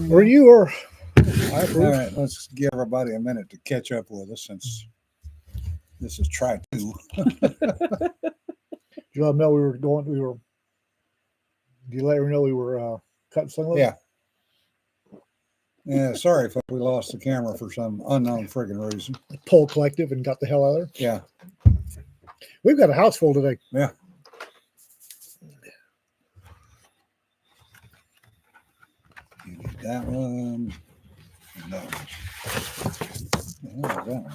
Or you or I All approve. right, let's give everybody a minute to catch up with us since this is try two. Did you let them know we were going? Did you let her know we were cutting sling load? Yeah. Yeah, sorry if we lost the camera for some unknown friggin' reason. Pole Collective and got the hell out of there. Yeah, We've got a house full today. yeah. You need that one. And that one. The hell is that one?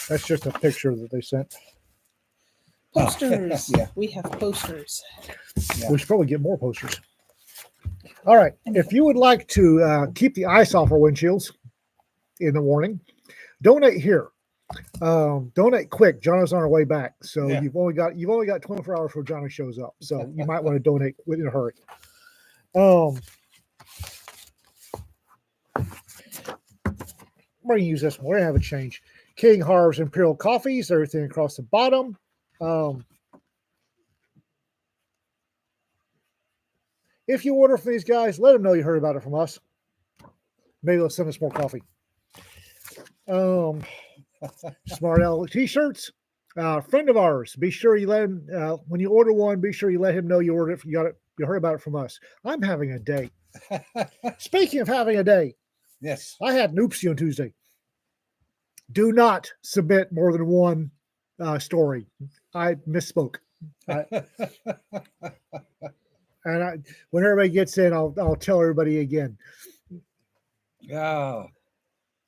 That's just a picture that they sent. Posters. Yeah. We have posters. Yeah. We should probably get more posters. All right. If you would like to keep the ice off our windshields in the morning, donate here. Donate quick. John's on our way back, so Yeah. you've only got 24 hours before Johnny shows up. So you might want to donate in a hurry. We're gonna use this one. We're gonna have a change. King Harv's Imperial Coffees, everything across the bottom. If you order from these guys, let them know you heard about it from us. Maybe they'll send us more coffee. Smart Owl t-shirts. Friend of ours. Be sure you let him when you order one. Be sure you let him know you ordered it. You got it. You heard about it from us. I'm having a day. Speaking of having a day, Yes. I had an oopsie on Tuesday. Do not submit more than one story. I misspoke. And when everybody gets in, I'll tell everybody again. Yeah.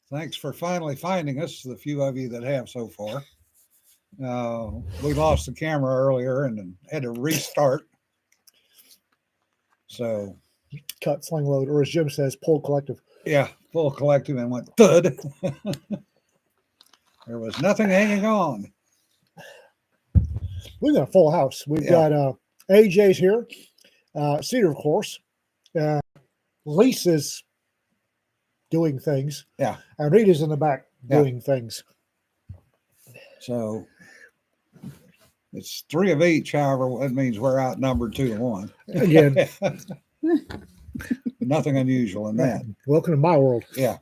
Thanks for finally finding us, the few of you that have so far. We lost the camera earlier and then had to restart. So, Cut sling load, or as Jim says, Pole Collective. yeah, full collective and went thud. There was nothing hanging on. We've got a full house. We've got AJ's here, Cedar, of course. Lisa's doing things. Yeah. And Rita's in the back Yeah. doing things. So it's three of each. However, that means we're outnumbered 2-1. Again, Nothing unusual in that. welcome to my world. Yeah.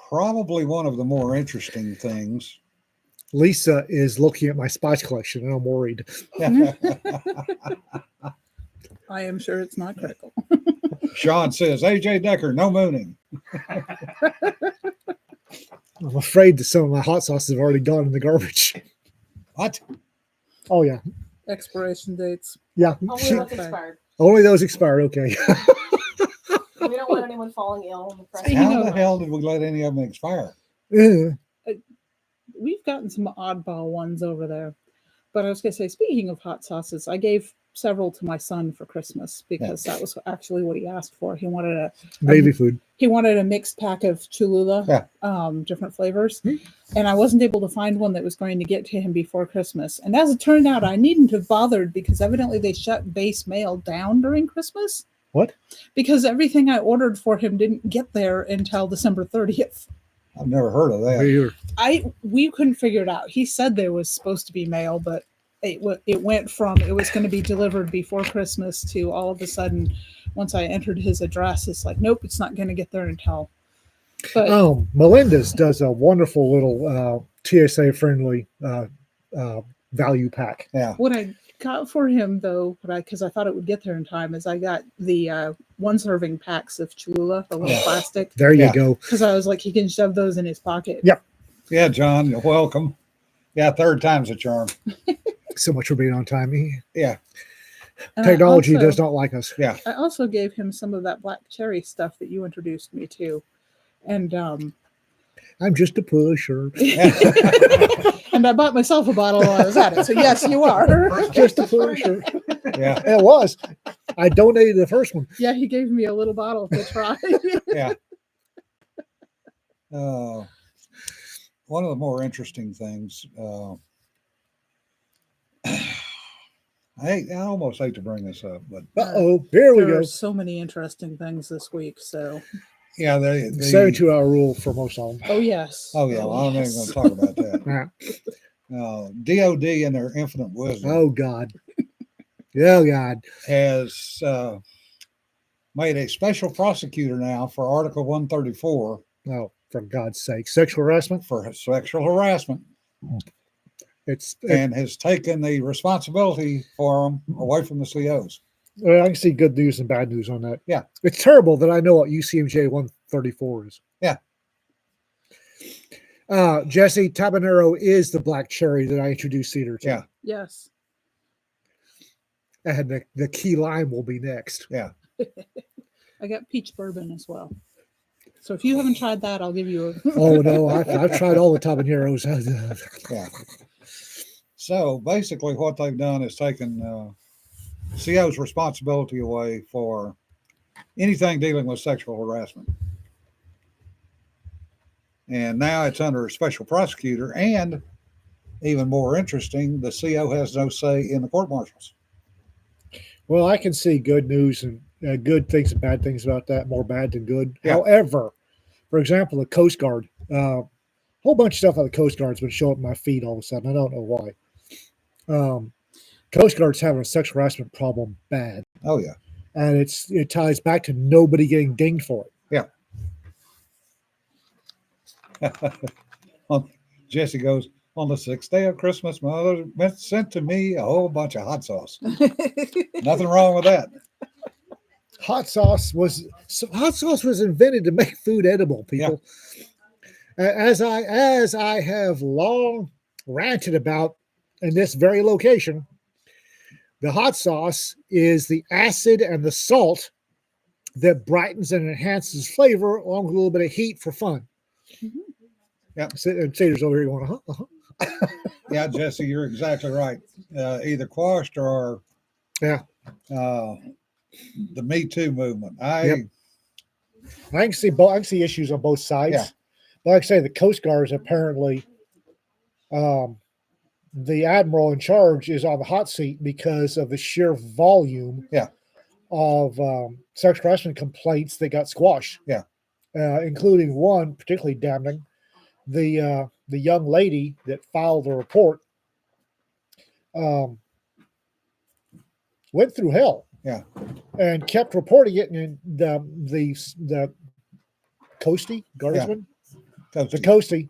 Probably one of the more interesting things. Lisa is looking at my spice collection, and I'm worried. I am sure it's not critical. Sean says, AJ Decker, no mooning. I'm afraid that some of my hot sauces have already gone in the garbage. What? Oh, yeah. Expiration dates. Yeah. Only what's expired. Only those expired. Okay. We don't want anyone falling ill in the press. You How know- the hell did we let any of them expire? We've gotten some oddball ones over there. But I was going to say, speaking of hot sauces, I gave several to my son for Christmas because that was actually what he asked for. He wanted Baby food. a mixed pack of Cholula, different flavors. And I wasn't able to find one that was going to get to him before Christmas. And as it turned out, I needn't have bothered because evidently they shut base mail down during Christmas. What? Because everything I ordered for him didn't get there until December 30th. I've never heard of that. We couldn't figure it out. He said there was supposed to be mail, but it went from it was going to be delivered before Christmas to all of a sudden, once I entered his address, it's like, nope, it's not going to get there until. But Melinda's does a wonderful little TSA friendly value pack. Yeah. what I got for him though, because I thought it would get there in time, is I got the one serving packs of Cholula, the little plastic, There you Yeah. go. because I was like, he can shove those in his pocket. Yep. Yeah, John, you're welcome. Yeah, third time's a charm. So much for being on time. Yeah. And Technology I also- does not like us. Yeah. I also gave him some of that black cherry stuff that you introduced me to. And I'm just a pusher. and I bought myself a bottle while I was at it. So yes, you are. Just a pusher. Yeah. It was. I donated the first one. Yeah, he gave me a little bottle to try. Yeah. One of the more interesting things, I almost hate to bring this up, but Here we There go. are so many interesting things this week. So, yeah, the 72-hour rule for most of them. oh yes. oh yeah, well, I'm not even going to talk about that. Yeah. DOD and their infinite wisdom Oh God. Oh God. has made a special prosecutor now for Article 134 Oh, for God's sake. Sexual harassment. for sexual harassment, It's and has taken the responsibility for them away from the COs. well, I can see good news and bad news on that. Yeah. It's terrible that I know what UCMJ 134 is. Yeah. Jesse, Tabanero is the black cherry that I introduced Cedar to. Yeah. Yes. And the key lime will be next. Yeah. I got peach bourbon as well. So if you haven't tried that, I'll give you a. Oh no, I've tried all the Tabaneros. Yeah. So basically, what they've done is taken CO's responsibility away for anything dealing with sexual harassment. And now it's under a special prosecutor. And even more interesting, the CO has no say in the court martials. Well, I can see good news and good things and bad things about that, more bad than good. Yeah. However, for example, the Coast Guard, whole bunch of stuff on the Coast Guard's been showing up in my feed all of a sudden. I don't know why. Coast Guard's having a sexual harassment problem bad, Oh, yeah. and it ties back to nobody getting dinged for it. Jesse goes, on the 6th day of Christmas, Mother sent to me a whole bunch of hot sauce. Nothing wrong with that. Hot sauce was invented to make food edible, people. As I have long ranted about in this very location, the hot sauce is the acid and the salt that brightens and enhances flavor along with a little bit of heat for fun. Mhm. Yeah. And Cedar's over here going, Yeah, Jesse, you're exactly right. Either quashed or Yeah. The Me Too movement. Yep. I can see both. I can see issues on both sides. Yeah. But like I say, the Coast Guard is apparently the admiral in charge is on the hot seat because of the sheer volume Yeah. of sexual harassment complaints that got squashed. Yeah. Including one particularly damning, the young lady that filed the report went through hell. Yeah. And kept reporting it, and the Coastie guardsman, the Coastie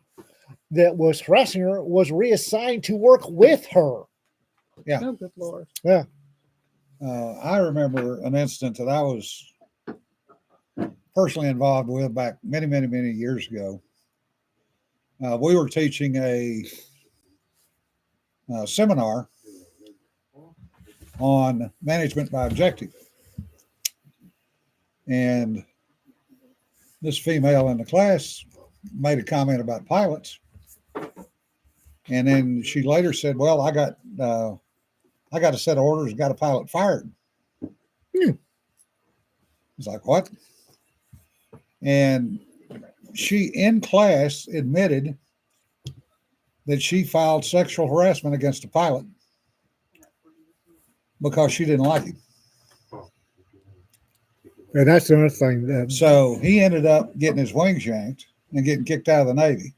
that was harassing her was reassigned to work with her. Yeah. Oh, good Lord. Yeah. I remember an incident that I was personally involved with back many, many, many years ago. We were teaching a seminar on management by objective. And this female in the class made a comment about pilots. And then she later said, well, I got a set of orders, got a pilot fired. I was like, what? And she in class admitted that she filed sexual harassment against a pilot because she didn't like him. And that's another thing. So he ended up getting his wings yanked and getting kicked out of the Navy.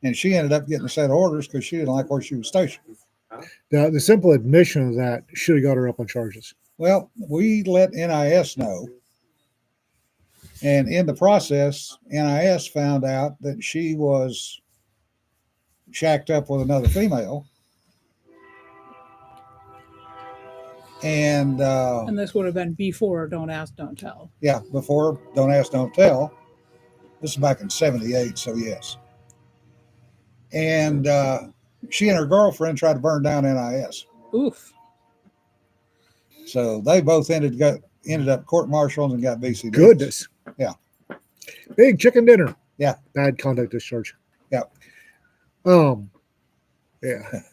And she ended up getting a set of orders because she didn't like where she was stationed. The simple admission of that should have got her up on charges. Well, we let NIS know. And in the process, NIS found out that she was shacked up with another female. And this would have been before Don't Ask, Don't Tell. yeah, before Don't Ask, Don't Tell. This is back in 78, so yes. And she and her girlfriend tried to burn down NIS. Oof. So they both ended up court-martialed and got BCD. Goodness. Yeah. Big chicken dinner. Yeah. Bad conduct discharge. Yeah. Yeah.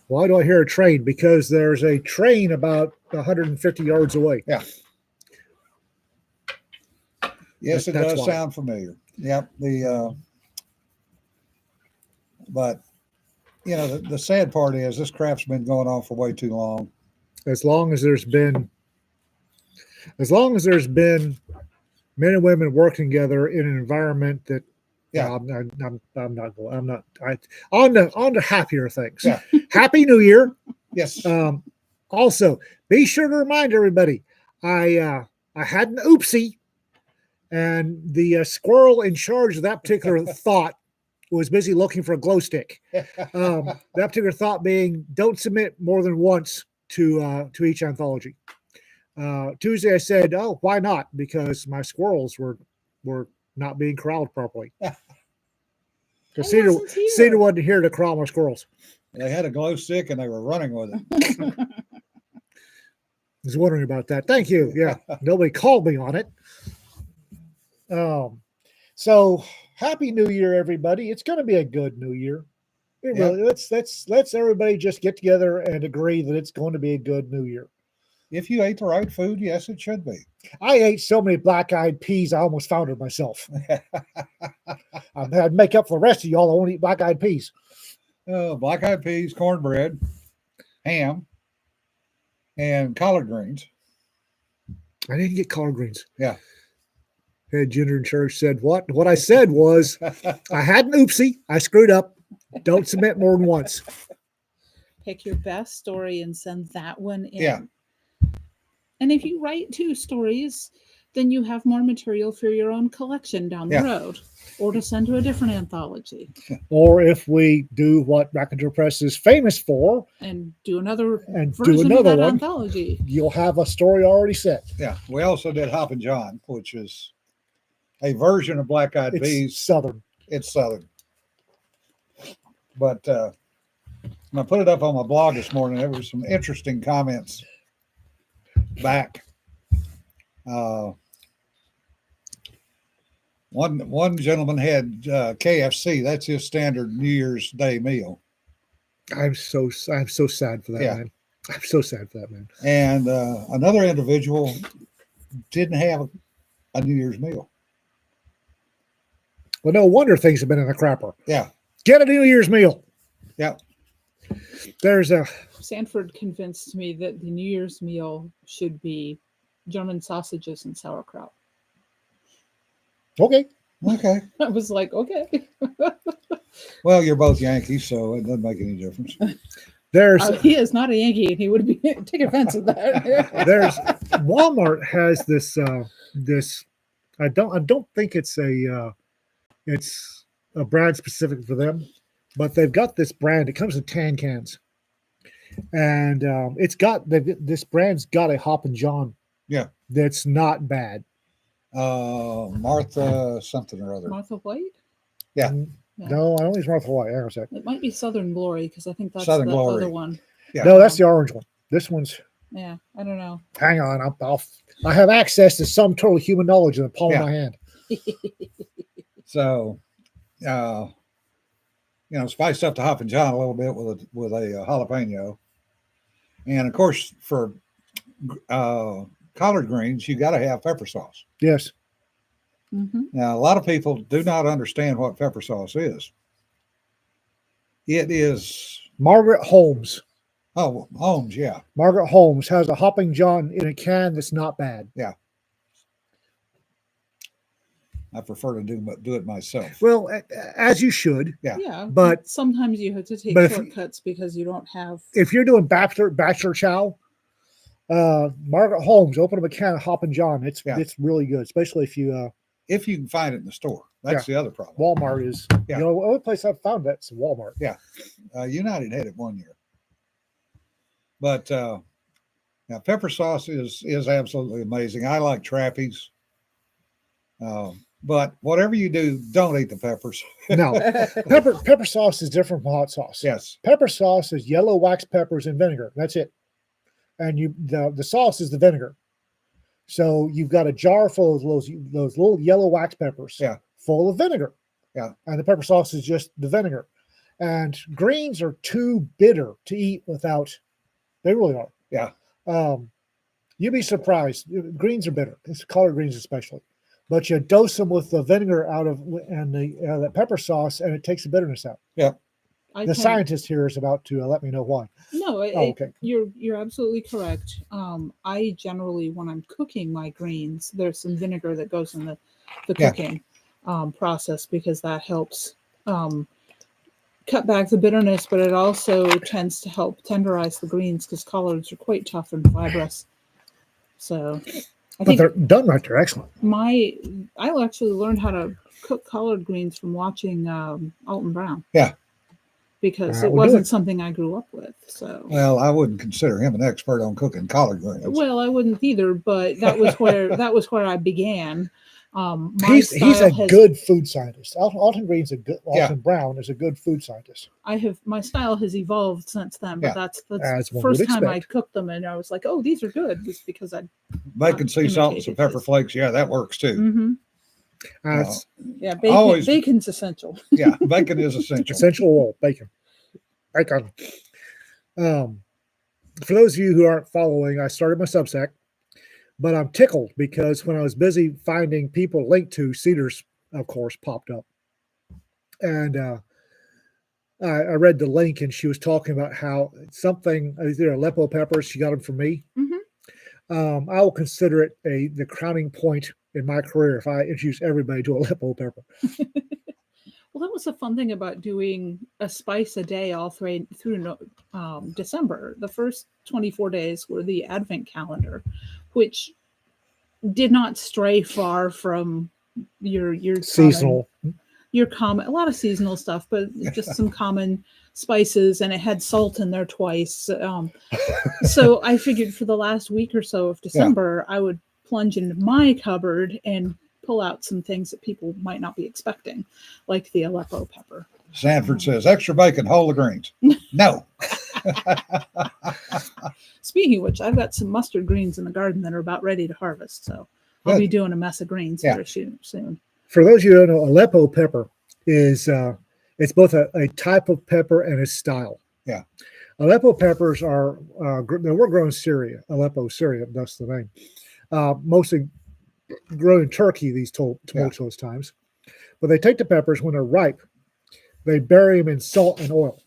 Why do I hear a train? Because there's a train about 150 yards away. Yeah. Yes, it That's does why. sound familiar. Yep. But you know, the sad part is this crap's been going on for way too long. As long as there's been men and women working together in an environment that Yeah. on to happier things. Yeah. Happy New Year. Yes. Also, be sure to remind everybody, I had an oopsie, and the squirrel in charge of that particular thought was busy looking for a glow stick. That particular thought being, don't submit more than once to each anthology. Tuesday, I said, "Oh, why not?" Because my squirrels were not being corralled properly. Because I wasn't here. Cedar wasn't here to corral my squirrels. They had a glow stick and they were running with it. I was wondering about that. Thank you. Yeah, nobody called me on it. So happy New Year, everybody! It's going to be a good New Year. It Yeah. really, let's everybody just get together and agree that it's going to be a good New Year. If you ate the right food, yes, it should be. I ate so many black-eyed peas, I almost found it myself. I had to make up for the rest of y'all. I won't eat black-eyed peas. Black-eyed peas, cornbread, ham, and collard greens. I didn't get collard greens. Yeah. Head Junior in church said, "What? What I said was, I had an oopsie. I screwed up. Don't submit more than once." Pick your best story and send that one in. Yeah. And if you write 2 stories, then you have more material for your own collection down the Yeah. road, or to send to a different anthology Or if we do what Raconteur Press is famous for, and do another and do version of another that one, anthology. you'll have a story already set. Yeah. We also did Hoppin' John, which is a version of Black-eyed It's peas. Southern. It's Southern. But when I put it up on my blog this morning, there were some interesting comments back. One gentleman had KFC. That's his standard New Year's Day meal. I'm so sad for that Yeah. man. I'm so sad for that man. And another individual didn't have a New Year's meal. Well, no wonder things have been in the crapper. Yeah. Get a New Year's meal. Yeah. There's a Sanford convinced me that the New Year's meal should be German sausages and sauerkraut. okay. Okay. I was like, okay. Well, you're both Yankees, so it doesn't make any difference. There's He is not a Yankee, and he would be take offense at that. there's Walmart has this this I don't think it's a brand specific for them, but they've got this brand. It comes in tan cans, and this brand's got a Hoppin' John. Yeah. That's not bad. Martha something or other. Martha White? Yeah. Yeah. No, I don't think it's Martha White. Hang on a sec. It might be Southern Glory because I think that's Southern the Glory. other one. Yeah. No, that's the orange one. This one's. Yeah, I don't know. Hang on, I have access to some total human knowledge in the palm Yeah. of my hand. So, spiced up the Hoppin' John a little bit with a jalapeno, and of course for collard greens you got to have pepper sauce. Yes. Hmm. Now, a lot of people do not understand what pepper sauce is. It is Margaret Holmes. Holmes, yeah. Margaret Holmes has a Hoppin' John in a can that's not bad. I prefer to do it myself. Well, as you should. Yeah. Yeah, But- sometimes you have to take but if- shortcuts because you don't have. If you're doing bachelor chow, Margaret Holmes, open up a can of Hoppin' John. It's really good, especially if you If you can find it in the store, that's the other problem. Walmart is. Yeah. You know, the only place I've found that's Walmart. United had it one year, but now pepper sauce is absolutely amazing. I like Trappy's, but whatever you do, don't eat the peppers. No, pepper sauce is different from hot sauce. Yes, Pepper sauce is yellow wax peppers and vinegar. That's it. And the sauce is the vinegar. So you've got a jar full of those little yellow wax peppers. Yeah. Full of vinegar. Yeah. And the pepper sauce is just the vinegar. And greens are too bitter to eat without. They really are. Yeah. You'd be surprised. Greens are bitter. It's collard greens especially. But you dose them with the vinegar and the pepper sauce, and it takes the bitterness out. I The tend- scientist here is about to let me know why. No, Okay. you're absolutely correct. I generally, when I'm cooking my greens, there's some vinegar that goes in the Yeah. cooking process because that helps cut back the bitterness, but it also tends to help tenderize the greens because collards are quite tough and fibrous. So I But think they're done right. They're excellent. I actually learned how to cook collard greens from watching Alton Brown. Yeah. Because That it would do wasn't it. something I grew up with. So Well, I wouldn't consider him an expert on cooking collard greens. well, I wouldn't either, but that was where I began. My He's a style has good food scientist. Alton Green's a good. Yeah. Alton Brown is a good food scientist. my style has evolved since then, but Yeah. that's As the one first would time I expect. cooked them and I was like, oh, these are good, just because I Bacon, sea salt, and some imitated pepper his. flakes. Yeah, that works too. hmm It's yeah, bacon, Always- bacon's essential. Yeah, bacon is essential. essential oil, bacon. Bacon. For those of you who aren't following, I started my Substack, but I'm tickled because when I was busy finding people linked to, Cedars, of course, popped up. And I read the link and she was talking about how something, either Aleppo peppers, she got them from me. Mhm. I will consider it the crowning point in my career if I introduce everybody to Aleppo pepper. Well, that was the fun thing about doing a spice a day all through December. The first 24 days were the Advent calendar, which did not stray far from your Seasonal. common a lot of seasonal stuff, but just some common spices, and it had salt in there twice. So I figured for the last week or so of December, I would plunge into my cupboard and pull out some things that people might not be expecting, like the Aleppo pepper. Sanford says, extra bacon, whole of greens. No. Speaking of which, I've got some mustard greens in the garden that are about ready to harvest, so I'll Good. be doing a mess of greens Yeah. very soon. For those of you who don't know, Aleppo pepper is it's both a type of pepper and a style. Yeah. Aleppo peppers are they were grown in Syria, Aleppo, Syria, that's the name. Mostly grown in Turkey these tumultuous times. But they take the peppers when they're ripe, they bury them in salt and oil,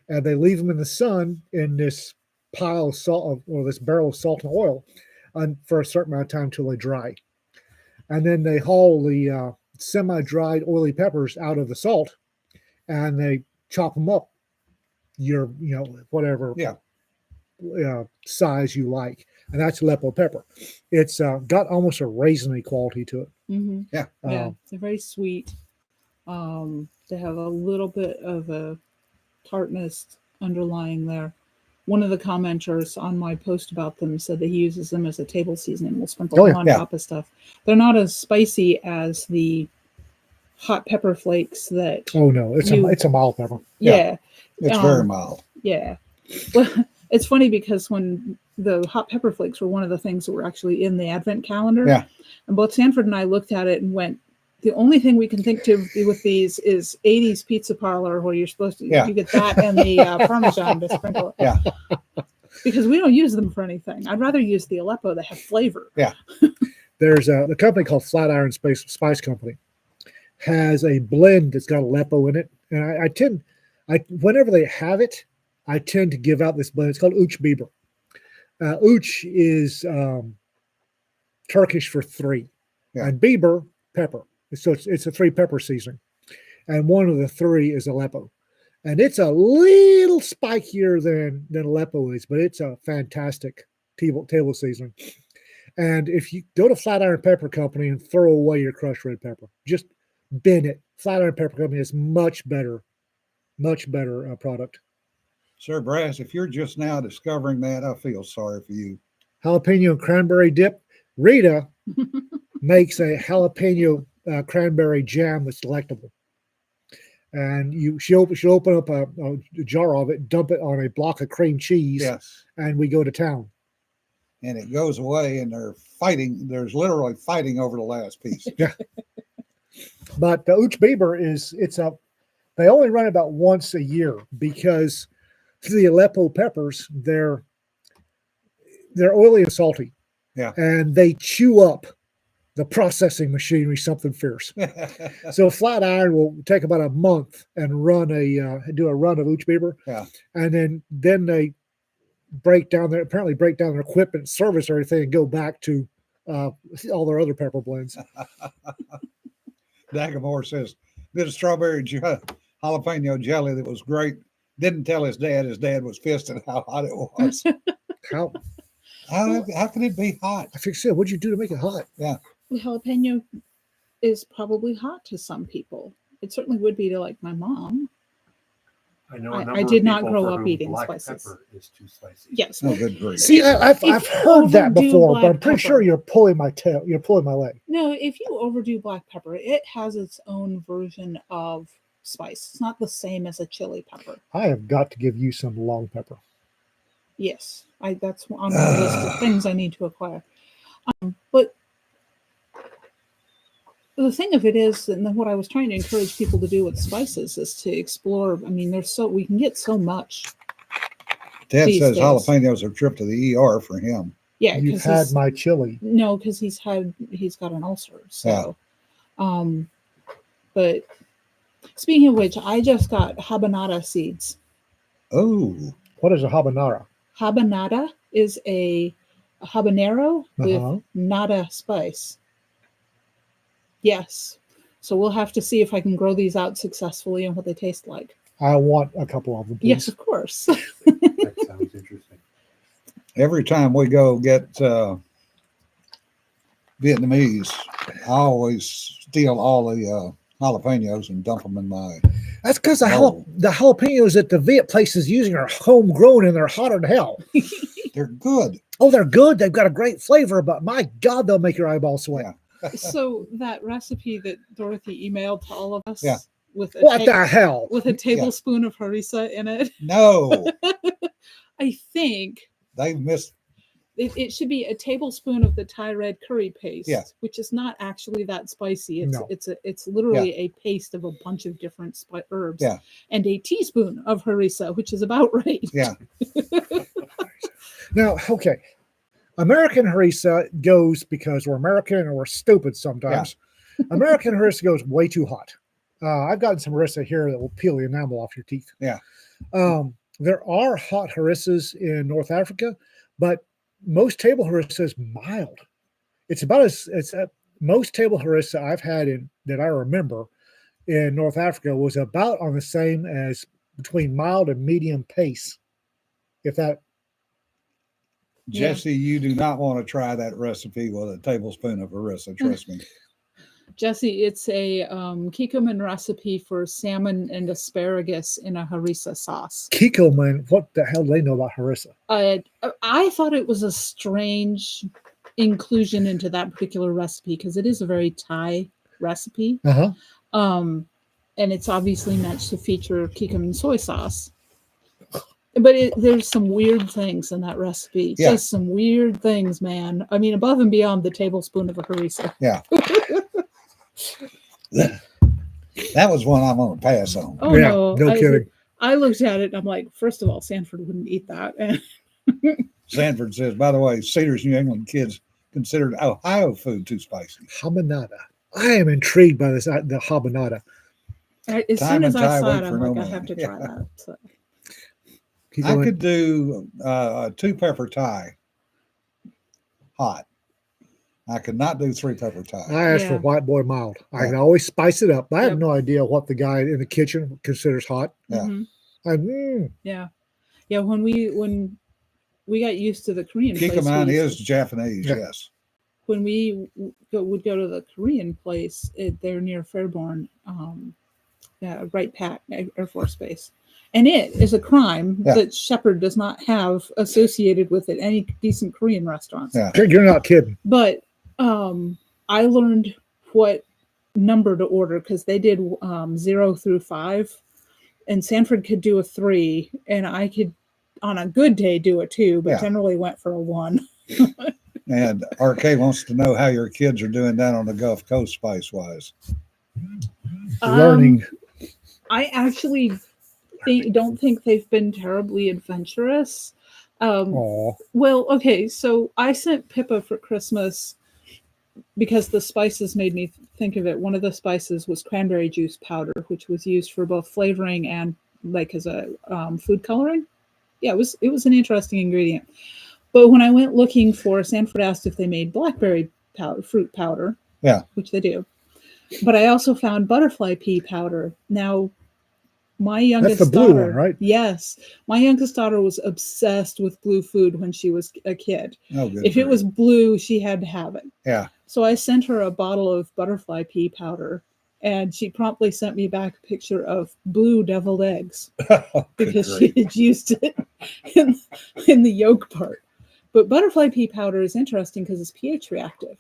and they leave them in the sun in this pile of salt or this barrel of salt and oil for a certain amount of time until they dry. And then they haul the semi-dried oily peppers out of the salt, and they chop them up, whatever size you like, and that's Aleppo pepper. It's got almost a raisiny quality to it. Mm-hmm. Yeah. Yeah, they're very sweet. They have a little bit of a tartness underlying there. One of the commenters on my post about them said that he uses them as a table seasoning. We'll sprinkle them on top of stuff. They're not as spicy as the hot pepper flakes that. Oh no, it's a mild pepper. Yeah. It's very mild. Yeah. Well, it's funny because when the hot pepper flakes were one of the things that were actually in the Advent calendar. Yeah. And both Sanford and I looked at it and went, the only thing we can think to with these is 80s pizza parlor where you're supposed to you get that and the Parmesan to sprinkle it. Yeah. Because we don't use them for anything. I'd rather use the Aleppo that have flavor. Yeah. There's a company called Flatiron Spice Company has a blend that's got Aleppo in it, and I whenever they have it, I tend to give out this blend. It's called Uch Biber. Uch is Turkish for three, and Biber pepper. So it's a 3 pepper seasoning, and one of the 3 is Aleppo, and it's a little spikier than Aleppo is, but it's a fantastic table seasoning. And if you go to Flatiron Pepper Company and throw away your crushed red pepper, just bin it. Flatiron Pepper Company is much better product. Sir Brass, if you're just now discovering that, I feel sorry for you. Jalapeno and cranberry dip. Rita makes a jalapeno cranberry jam that's delectable. And she'll open up a jar of it, dump it on a block of cream cheese, and we go to town. And it goes away, and they're fighting. There's literally fighting over the last piece. Yeah. But the Uch Biber they only run about once a year because the Aleppo peppers, they're oily and salty. Yeah. And they chew up the processing machinery something fierce. So Flatiron will take about a month and do a run of Uch Biber. Yeah. And then they break down their equipment, service everything, and go back to all their other pepper blends. Dagamore says, bit of strawberry jalapeno jelly that was great. Didn't tell his dad. His dad was pissed at how hot it was. How How can it be hot? I think so. What'd you do to make it hot? Jalapeno is probably hot to some people. It certainly would be to like my mom. I know I a number did of not people grow for up whom eating black spices. pepper is too spicy. Yes. Oh, good grief. See, I've If heard you that overdo before, but black I'm pretty sure pepper- you're pulling my tail. You're pulling my leg. No, if you overdo black pepper, it has its own version of spice. It's not the same as a chili pepper. I have got to give you some long pepper. Yes, that's on my list of things I need to acquire. But the thing of it is, and then what I was trying to encourage people to do with spices is to explore. I mean, we can get so much. Dad These says days. jalapenos are a trip to the ER for him. Yeah, You've 'cause had his- my chili. no, because he's got an ulcer. So, but speaking of which, I just got habanada seeds. Oh, What is a habanera? Habanada is a habanero with Uh-huh. nada spice. Yes. So we'll have to see if I can grow these out successfully and what they taste like. I want a couple of them, please. Yes, of course. That sounds interesting. every time we go get Vietnamese, I always steal all the jalapenos and dump them in my. That's because Oh. the jalapenos that the Viet place is using are homegrown and they're hotter than hell. They're good. Oh, they're good. They've got a great flavor, but my God, they'll make your eyeballs sweat. Yeah. So that recipe that Dorothy emailed to all of us Yeah. with a What the hell? with a tablespoon of harissa in it, No, I think they missed. it should be a tablespoon of the Thai red curry paste, Yeah. which is not actually that spicy. No. It's literally a paste of a bunch of different herbs, Yeah. and a teaspoon of harissa, which is about right. Yeah, Now, okay. American harissa goes because we're American and we're stupid sometimes. American harissa goes way too hot. I've gotten some harissa here that will peel the enamel off your teeth. Yeah. There are hot harissas in North Africa, but most table harissa is mild. It's about most table harissa I've had that I remember in North Africa was about on the same as between mild and medium pace. If that Yeah. Jesse, you do not want to try that recipe with a tablespoon of harissa. Trust me. Jesse, it's a Kikkoman recipe for salmon and asparagus in a harissa sauce. Kikkoman, what the hell do they know about harissa? I thought it was a strange inclusion into that particular recipe because it is a very Thai recipe. Uh-huh. And it's obviously meant to feature Kikkoman soy sauce. But there's some weird things in that recipe. Yeah. Just some weird things, man. I mean, above and beyond the tablespoon of a harissa. Yeah. That was one I'm going to pass on. Oh, Yeah, no. no kidding. I looked at it and I'm like, first of all, Sanford wouldn't eat that. And Sanford says, by the way, Cedars, New England kids considered Ohio food too spicy. Habanada. I am intrigued by this, the habanada. as Time soon as and I Thai saw wait it, for I'm no like, I man. have to try Yeah. that. So. I could do a 2-pepper Thai hot. I could not do 3-pepper Thai. I asked for Yeah. white boy mild. I Yeah. can always spice it up. I have Yep. no idea what the guy in the kitchen considers hot. Yeah. Mhm. I, Yeah. When we got used to the Korean place, Kikkoman we is used Japanese, Yeah. yes. when we would go to the Korean place, they're near Fairborn, Wright Pat Air Force Base. And it is a crime Yeah. that Shepherd does not have associated with it any decent Korean restaurants. Yeah. you're not kidding. But I learned what number to order because they did 0 through 5, and Sanford could do a 3, and I could, on a good day, do a 2, but Yeah. generally went for a 1. And RK wants to know how your kids are doing down on the Gulf Coast spice wise. Learning. I actually don't think they've been terribly adventurous. Oh, Well, okay, so I sent Pippa for Christmas because the spices made me think of it. One of the spices was cranberry juice powder, which was used for both flavoring and like as a food coloring. Yeah, it was an interesting ingredient. But when I went looking for, Sanford asked if they made blackberry powder, fruit powder. Yeah. Which they do. But I also found butterfly pea powder. Now, My youngest the blue one, daughter, right? Yes, my youngest daughter was obsessed with blue food when she was a kid. Oh, good. If it grief. was blue, she had to have it. Yeah. So I sent her a bottle of butterfly pea powder, and she promptly sent me back a picture of blue deviled eggs Oh, good because grief. she had used it in the yolk part. But butterfly pea powder is interesting because it's pH reactive.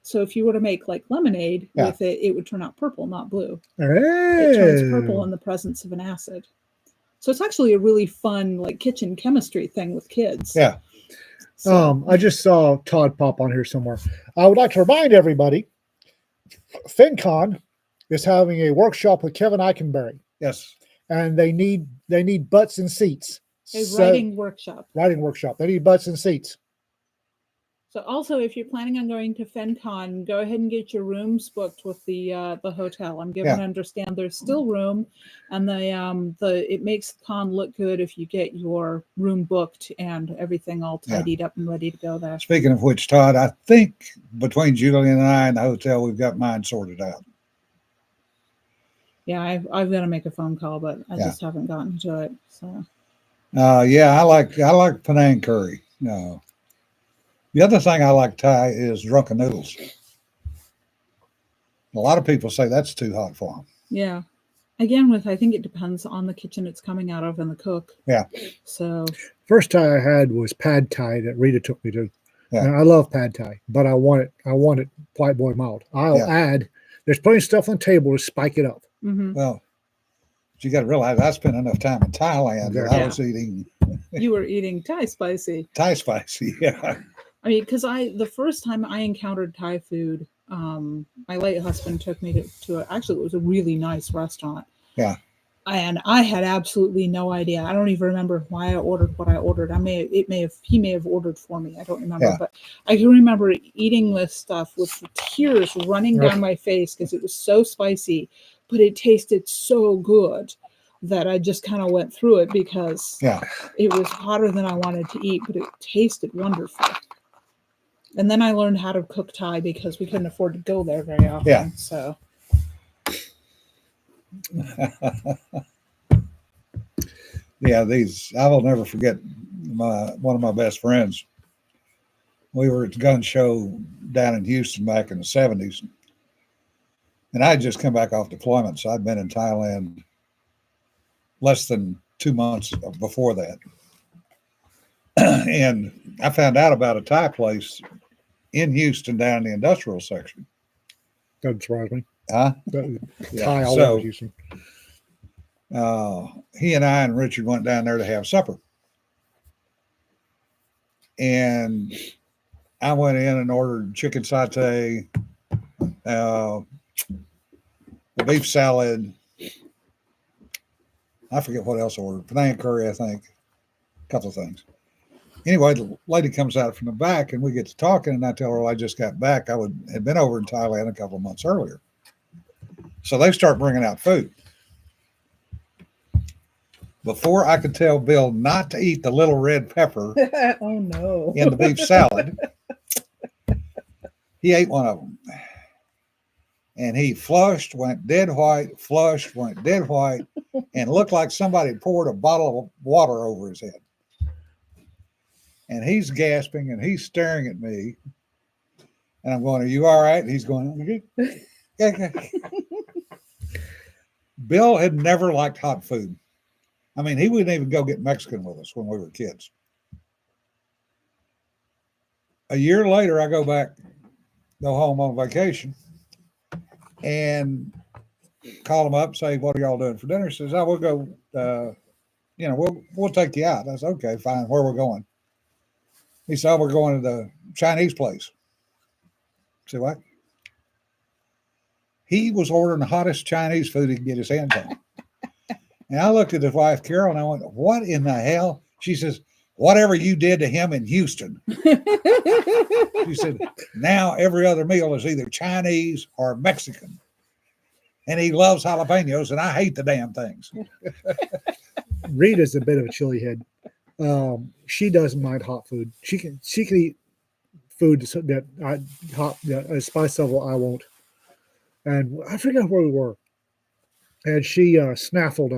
So if you were to make like lemonade Yeah. with it, it would turn out purple, not blue. It turns purple Oh. in the presence of an acid. So it's actually a really fun like kitchen chemistry thing with kids. Yeah. So, I just saw Todd pop on here somewhere. I would like to remind everybody, FinCon is having a workshop with Kevin Eikenberry, Yes. and they need butts and seats. a So- writing workshop. writing workshop. They need butts and seats. So also, if you're planning on going to FinCon, go ahead and get your rooms booked with the hotel. I'm given Yeah. to understand there's still room, and the it makes the con look good if you get your room booked and everything all Yeah. tidied up and ready to go there. Speaking of which, Todd, I think between Julian and I and the hotel, we've got mine sorted out. Yeah, I've got to make a phone call, but I Yeah. just haven't gotten to it. So Yeah, I like Penang curry. No. The other thing I like Thai is drunken noodles. A lot of people say that's too hot for them. yeah, again, I think it depends on the kitchen it's coming out of and the cook. Yeah. So First Thai I had was pad Thai that Rita took me to. Yeah. And I love pad Thai, but I want it white boy mild. I'll Yeah. add. There's plenty of stuff on the table to spike it up. mhm. Well, you got to realize I spent enough time in Thailand that I Yeah. was eating You were eating Thai spicy. Thai spicy. Yeah. I mean, because the first time I encountered Thai food, my late husband took me actually, it was a really nice restaurant. Yeah. And I had absolutely no idea. I don't even remember why I ordered what I ordered. He may have ordered for me. I don't remember, Yeah. but I can remember eating this stuff with tears running down my face because it was so spicy, but it tasted so good that I just kind of went through it because Yeah. it was hotter than I wanted to eat, but it tasted wonderful. And then I learned how to cook Thai because we couldn't afford to go there very often. Yeah. So Yeah, I will never forget one of my best friends. We were at the gun show down in Houston back in the 70s. And I had just come back off deployment, so I'd been in Thailand less than 2 months before that. And I found out about a Thai place in Houston down in the industrial section. Doesn't surprise me. Huh? Thai all So- over Houston. He and I and Richard went down there to have supper. And I went in and ordered chicken satay, the beef salad. I forget what else I ordered. Penang curry, I think. A couple of things. Anyway, the lady comes out from the back and we get to talking, and I tell her, well, I just got back. Had been over in Thailand a couple of months earlier. So they start bringing out food. Before I could tell Bill not to eat the little red pepper oh no. in the beef salad, he ate one of them. And he flushed, went dead white, flushed, went dead white, and looked like somebody poured a bottle of water over his head. And he's gasping and he's staring at me. And I'm going, are you all right? And he's going, yeah. Bill had never liked hot food. I mean, he wouldn't even go get Mexican with us when we were kids. A year later, I go home on vacation and call him up, say, what are y'all doing for dinner? He says, we'll go, we'll take you out. I said, okay, fine. Where we're going? He said, we're going to the Chinese place. I said, what? He was ordering the hottest Chinese food he could get his hands on. And I looked at his wife, Carol, and I went, what in the hell? She says, whatever you did to him in Houston. She said, now every other meal is either Chinese or Mexican. And he loves jalapenos, and I hate the damn things. Rita's a bit of a chili head. She doesn't mind hot food. She can eat food that spice level I won't. And I forget where we were. And she snaffled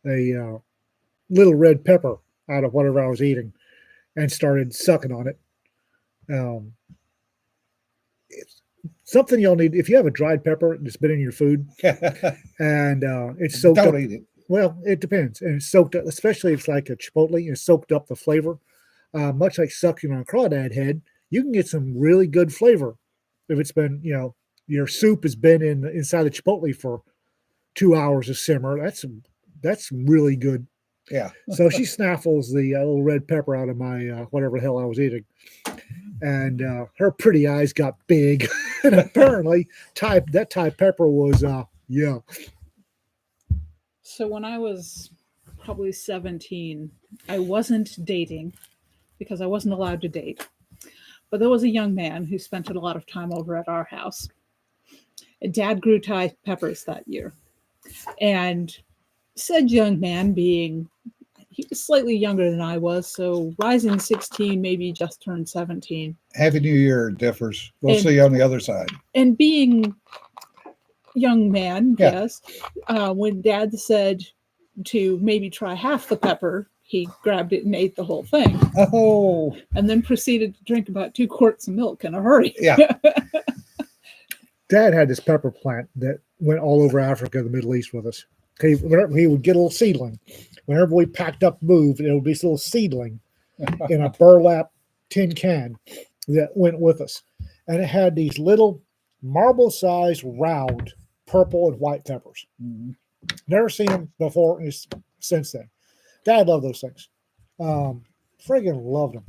a little red pepper out of whatever I was eating and started sucking on it. It's something y'all need if you have a dried pepper that's been in your food and it's soaked Don't up. eat it. Well, it depends, and it's soaked up, especially if it's like a chipotle. It's soaked up the flavor, much like sucking on a crawdad head. You can get some really good flavor if it's been, your soup has been inside the chipotle for 2 hours of simmer. That's really good. Yeah. So she snaffles the little red pepper out of my whatever the hell I was eating, and her pretty eyes got big, and apparently that Thai pepper was yeah. So when I was probably 17, I wasn't dating because I wasn't allowed to date. But there was a young man who spent a lot of time over at our house. Dad grew Thai peppers that year. And said young man he was slightly younger than I was, so rising 16, maybe just turned 17. Happy New Year differs. We'll And- see you on the other side. And being young man, Yeah. yes, when Dad said to maybe try half the pepper, he grabbed it and ate the whole thing, Oh, and then proceeded to drink about 2 quarts of milk in a hurry. yeah. Dad had this pepper plant that went all over Africa, the Middle East with us. Whenever he would get a little seedling. Whenever we packed up, moved, it would be this little seedling in a burlap tin can that went with us. And it had these little marble-sized, round, purple and white peppers. Mhm. Never seen them before since then. Dad loved those things. Friggin' loved them.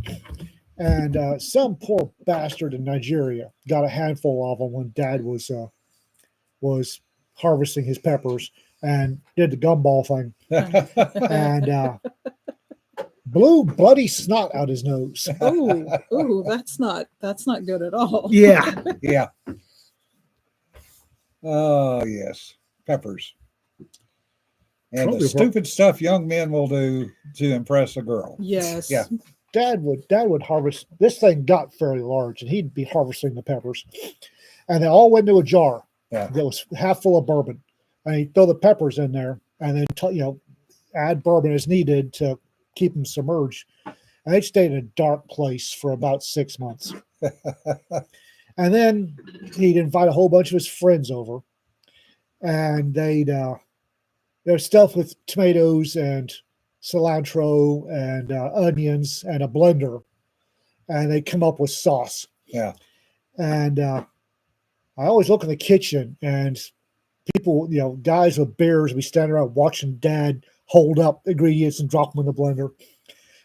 And some poor bastard in Nigeria got a handful of them when Dad was harvesting his peppers and did the gumball thing and blew bloody snot out his nose. Ooh, that's not good at all. Yeah. Yeah. Oh, yes. Peppers. And Probably the stupid stuff young men will do to impress a girl. Yes. Yeah. Dad would harvest. This thing got fairly large, and he'd be harvesting the peppers, and they all went into a jar Yeah. that was half full of bourbon, and he'd throw the peppers in there, and then add bourbon as needed to keep them submerged. And they'd stay in a dark place for about 6 months, and then he'd invite a whole bunch of his friends over, and they're stuffed with tomatoes and cilantro and onions and a blender, and they come up with sauce. Yeah. And I always look in the kitchen, and people, guys with beers, be standing around watching Dad hold up ingredients and drop them in the blender,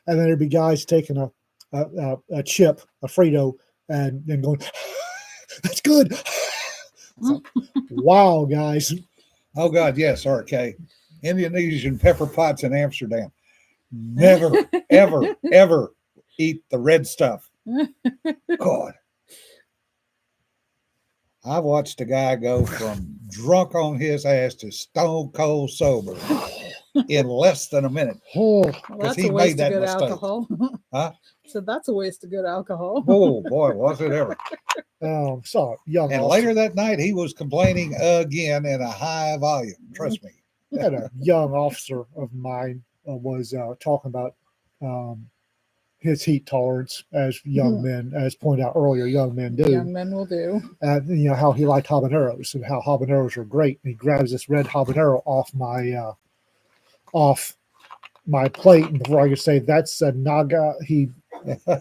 and then there'd be guys taking a chip, a Frito, and then going, "That's good." Wow, guys. Oh, God, yes, RK. Indonesian pepper pots in Amsterdam. Never, ever, ever eat the red stuff. God. I watched a guy go from drunk on his ass to stone cold sober in less than a minute. Oh, Well, 'Cause that's he a waste made that of good mistake. alcohol. Huh? So that's a waste of good alcohol. Oh, boy, was it ever. saw it, young. And officer. later that night, he was complaining again in a high volume. Trust me. I had a young officer of mine was talking about his heat tolerance, as young men, as pointed out earlier, young men do. Young men will do. How he liked habaneros and how habaneros are great. And he grabs this red habanero off my plate, and before I could say that's a naga, he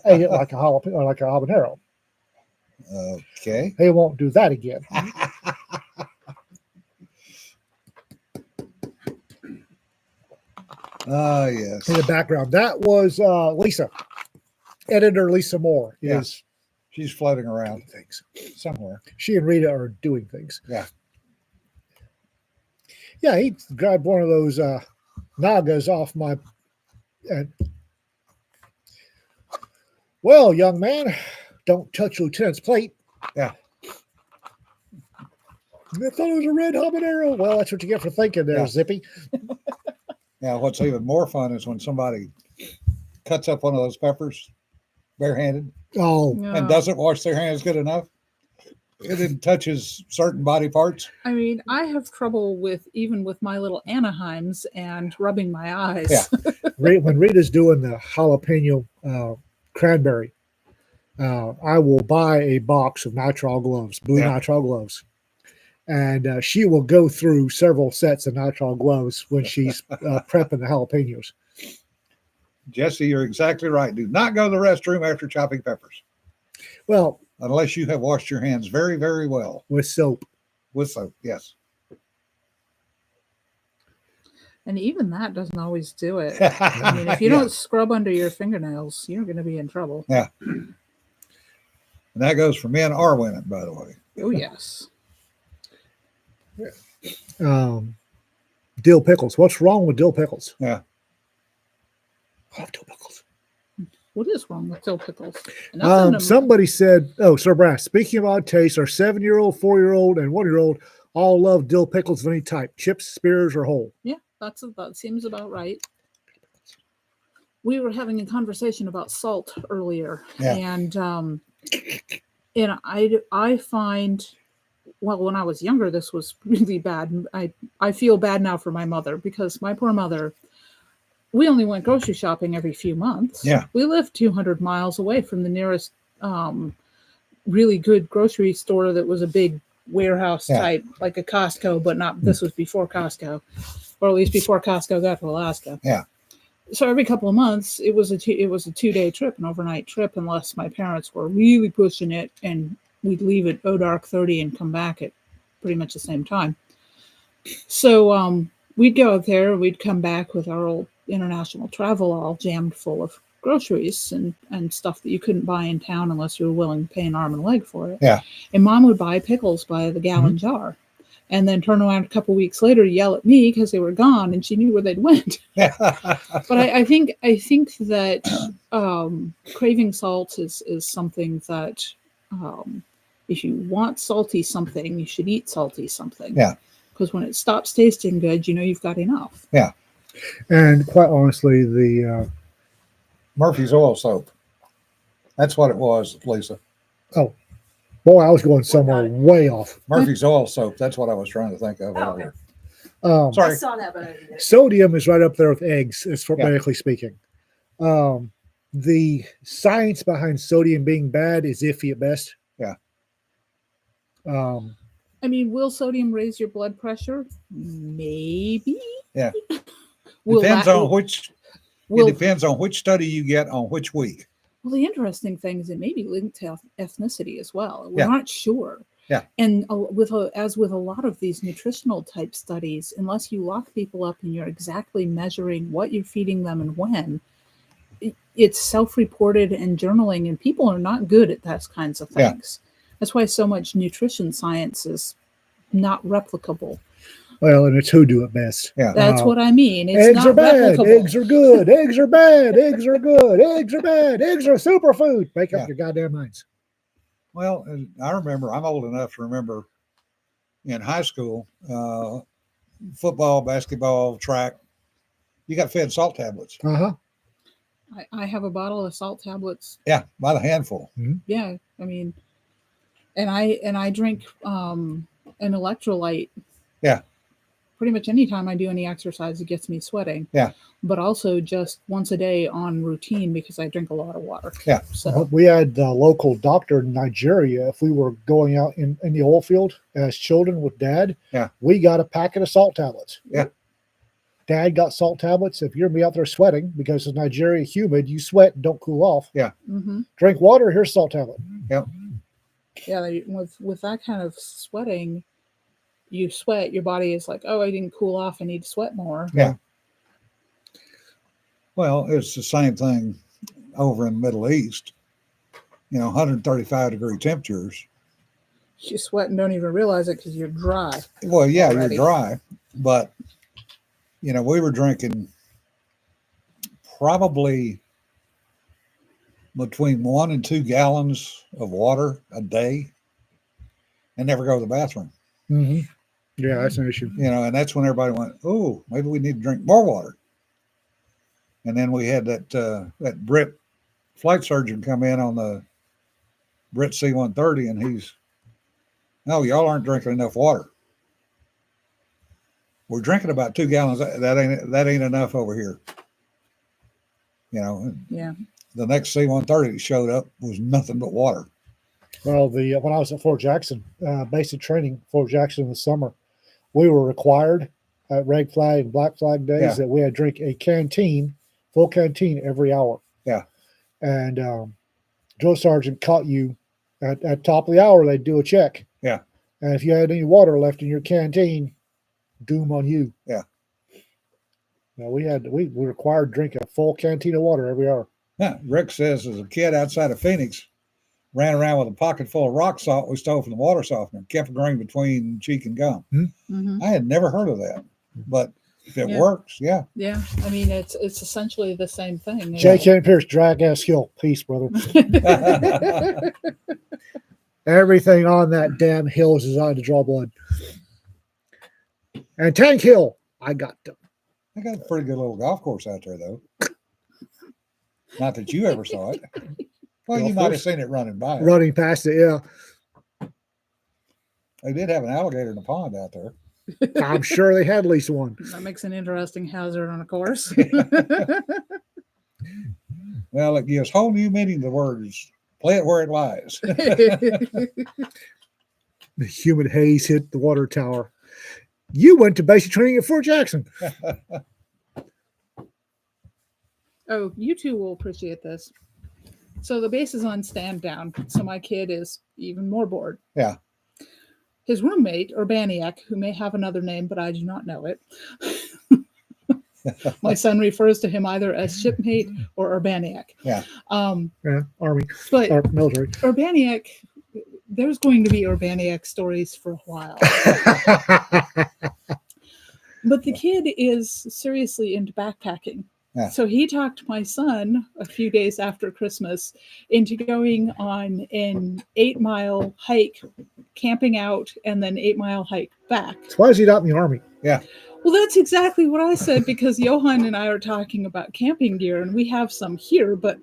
ate it like a jalapeno, or like a habanero. Okay. He won't do that again. Ah, yes. In the background, that was Lisa, editor Lisa Moore. Yeah. Is She's floating around things. somewhere. She and Rita are doing things. Yeah. Yeah, he grabbed one of those nagas off my. And, well, young man, don't touch Lieutenant's plate. Yeah. I thought it was a red habanero. Well, that's what you get for thinking there, Yeah. Zippy. Now, what's even more fun is when somebody cuts up one of those peppers barehanded Oh, and doesn't wash their hands good enough. It touches certain body parts. I mean, I have trouble with even with my little Anaheims and rubbing my eyes. Yeah. When Rita's doing the jalapeno cranberry, I will buy a box of nitrile gloves, blue Yeah. nitrile gloves, and she will go through several sets of nitrile gloves when she's prepping the jalapenos. Jesse, you're exactly right. Do not go to the restroom after chopping peppers Well, unless you have washed your hands very, very well with soap. with soap. Yes. And even that doesn't always do it. I mean, if you Yeah. don't scrub under your fingernails, you're going to be in trouble. And that goes for men or women, by the way. Oh, yes. Dill pickles. What's wrong with dill pickles? Yeah. I love dill pickles. What is wrong with dill pickles? Nothing to- Somebody said, "Oh, Sir Brass. Speaking of odd taste, our 7-year-old, 4-year-old, and 1-year-old all love dill pickles of any type: chips, spears, or whole." Yeah, that seems about right. We were having a conversation about salt earlier, Yeah. and I find, well, when I was younger, this was really bad. I feel bad now for my mother because my poor mother. We only went grocery shopping every few months. Yeah. We lived 200 miles away from the nearest really good grocery store that was a big warehouse Yeah. type, like a Costco, but not. This was before Costco, or at least before Costco got to Alaska. Yeah. So every couple of months, it was a 2-day trip, an overnight trip, unless my parents were really pushing it, and we'd leave at dark 30 and come back at pretty much the same time. So we'd go out there, we'd come back with our old international travel all jammed full of groceries and stuff that you couldn't buy in town unless you were willing to pay an arm and a leg for it. Yeah. And Mom would buy pickles by the gallon jar, and then turn around a couple weeks later, yell at me because they were gone, and she knew where they'd went. But I think that craving salt is something that if you want salty something, you should eat salty something. Yeah. Because when it stops tasting good, you know you've got enough. And quite honestly, the Murphy's oil soap. That's what it was, Lisa. boy, I was going somewhere way off. Murphy's oil soap. That's what I was trying to think of Oh, earlier. Um, Sorry. I saw that, but I didn't get it. Sodium is right up there with eggs, as for Yeah. medically speaking. The science behind sodium being bad is iffy at best. Yeah. I mean, will sodium raise your blood pressure? Maybe. Yeah. Will Depends that- on which. will- It depends on which study you get on which week. Well, the interesting thing is it may be linked to ethnicity as well. We're Yeah. not sure. Yeah. And as with a lot of these nutritional type studies, unless you lock people up and you're exactly measuring what you're feeding them and when, it's self-reported and journaling, and people are not good at those kinds of Yeah. things. That's why so much nutrition science is not replicable. Well, and it's hoodoo at best. Yeah. That's what I mean. It's Eggs not are bad. replicable. Eggs are good. Eggs are bad. Eggs are good. Eggs are bad. Eggs are superfood. Make up Yeah. your goddamn minds. Well, and I remember, I'm old enough to remember in high school, football, basketball, track, you got fed salt tablets. Uh-huh. I have a bottle of salt tablets. Yeah, by the handful. Yeah, I mean, and I drink an electrolyte. Yeah. Pretty much anytime I do any exercise, it gets me sweating. Yeah. But also just once a day on routine because I drink a lot of water. Yeah. So We had a local doctor in Nigeria. If we were going out in the oil field as children with dad, Yeah. we got a packet of salt tablets. Yeah. Dad got salt tablets. If you're gonna be out there sweating because it's Nigeria humid, you sweat and don't cool off. mhm. Drink water. Here's salt tablet. Yeah, with that kind of sweating, you sweat. Your body is like, oh, I didn't cool off. I need to sweat more. Yeah. Well, it's the same thing over in the Middle East. 135-degree temperatures. You sweat and don't even realize it because you're dry. Well, yeah, Already. you're dry, but we were drinking probably between 1 and 2 gallons of water a day and never go to the bathroom. Mm-hmm. Yeah, that's an issue. And that's when everybody went, oh, maybe we need to drink more water. And then we had that Brit flight surgeon come in on the Brit C-130, and No, y'all aren't drinking enough water. We're drinking about 2 gallons. That ain't enough over here. You know, Yeah. the next C-130 that showed up was nothing but water. Well, when I was at Fort Jackson, basic training, Fort Jackson in the summer, we were required at red flag and black flag days Yeah. that we had to drink a canteen, full canteen every hour. Yeah. And drill sergeant caught you at top of the hour. They'd do a check. Yeah. And if you had any water left in your canteen, doom on you. Yeah. Now we were required to drink a full canteen of water every hour. Yeah, Rick says as a kid outside of Phoenix, ran around with a pocket full of rock salt we stole from the water softener, kept it growing between cheek and gum. Mm-hmm. I had never heard of that, but if it Yeah. works, yeah. Yeah. I mean, it's essentially the same thing. J. Ken Pierce, Drag Ass Hill. Peace, brother. Everything on that damn hill is designed to draw blood. And Tank Hill, I got them. I got a pretty good little golf course out there, though. Not that you ever saw it. Well, you Golf might have course? seen it running by. Running past it, yeah. They did have an alligator in the pond out there. I'm sure they had at least one. That makes an interesting hazard on a course. Well, it gives whole new meaning to the words. Play it where it lies. The humid haze hit the water tower. You went to basic training at Fort Jackson. Oh, you two will appreciate this. So the base is on stand down, so my kid is even more bored. Yeah. His roommate, Urbaniak, who may have another name, but I do not know it. My son refers to him either as shipmate or Urbaniak. Yeah. Yeah, Army But or military. Urbaniak, there's going to be Urbaniak stories for a while. But the kid is seriously into backpacking. Yeah. So he talked my son a few days after Christmas into going on an 8-mile hike, camping out, and then 8-mile hike back. So why is he not in the Army? Well, that's exactly what I said, because Johan and I are talking about camping gear, and we have some here, but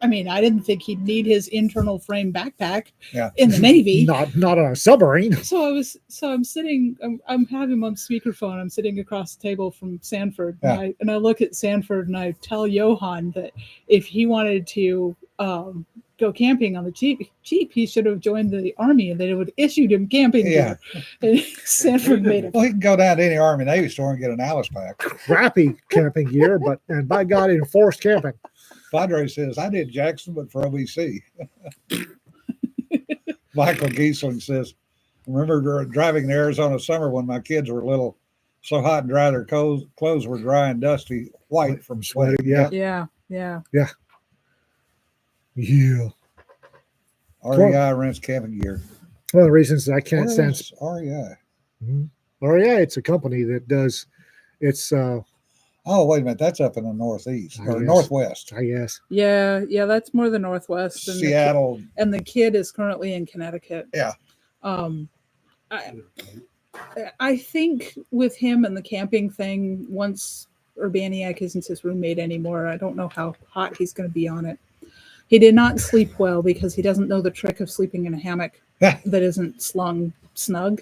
I mean, I didn't think he'd need his internal frame backpack in the Navy. Not on a submarine. So I'm sitting, I'm having him on speakerphone. I'm sitting across the table from Sanford, Yeah. and I look at Sanford and I tell Johan that if he wanted to go camping on the cheap, he should have joined the Army, and they would have issued him camping Yeah. gear. And Sanford made it. Well, he can go down to any Army Navy store and get an Alice pack. Crappy camping gear, and by God, enforced camping. Padre says, I did Jackson, but for OBC. Michael Giesling says, remember driving in Arizona summer when my kids were little, so hot and dry, their clothes were dry and dusty, white from sweating. Yeah. Yeah. Yeah. REI rents camping gear. One of the reasons I can't What stand. is REI? Or yeah, it's a company that does. It's Oh, wait a minute. That's up in the Northeast I or guess. Northwest. I guess. Yeah, that's more the Northwest. And Seattle. and the kid is currently in Connecticut. Yeah. I think with him and the camping thing, once Urbaniak isn't his roommate anymore, I don't know how hot he's going to be on it. He did not sleep well because he doesn't know the trick of sleeping in a hammock that isn't slung snug.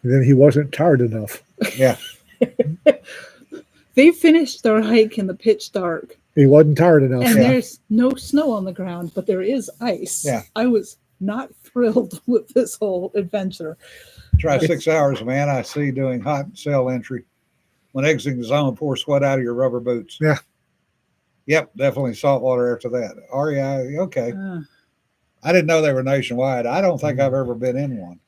And then he wasn't tired enough. Yeah. They finished their hike in the pitch dark, He wasn't tired enough. and Yeah. there's no snow on the ground, but there is ice. Yeah. I was not thrilled with this whole adventure. Try 6 hours, man. I see doing hot cell entry. When exiting the zone, pour sweat out of your rubber boots. Yeah. Yep, definitely salt water after that. REI, okay. I didn't know they were nationwide. I don't think I've ever been in one.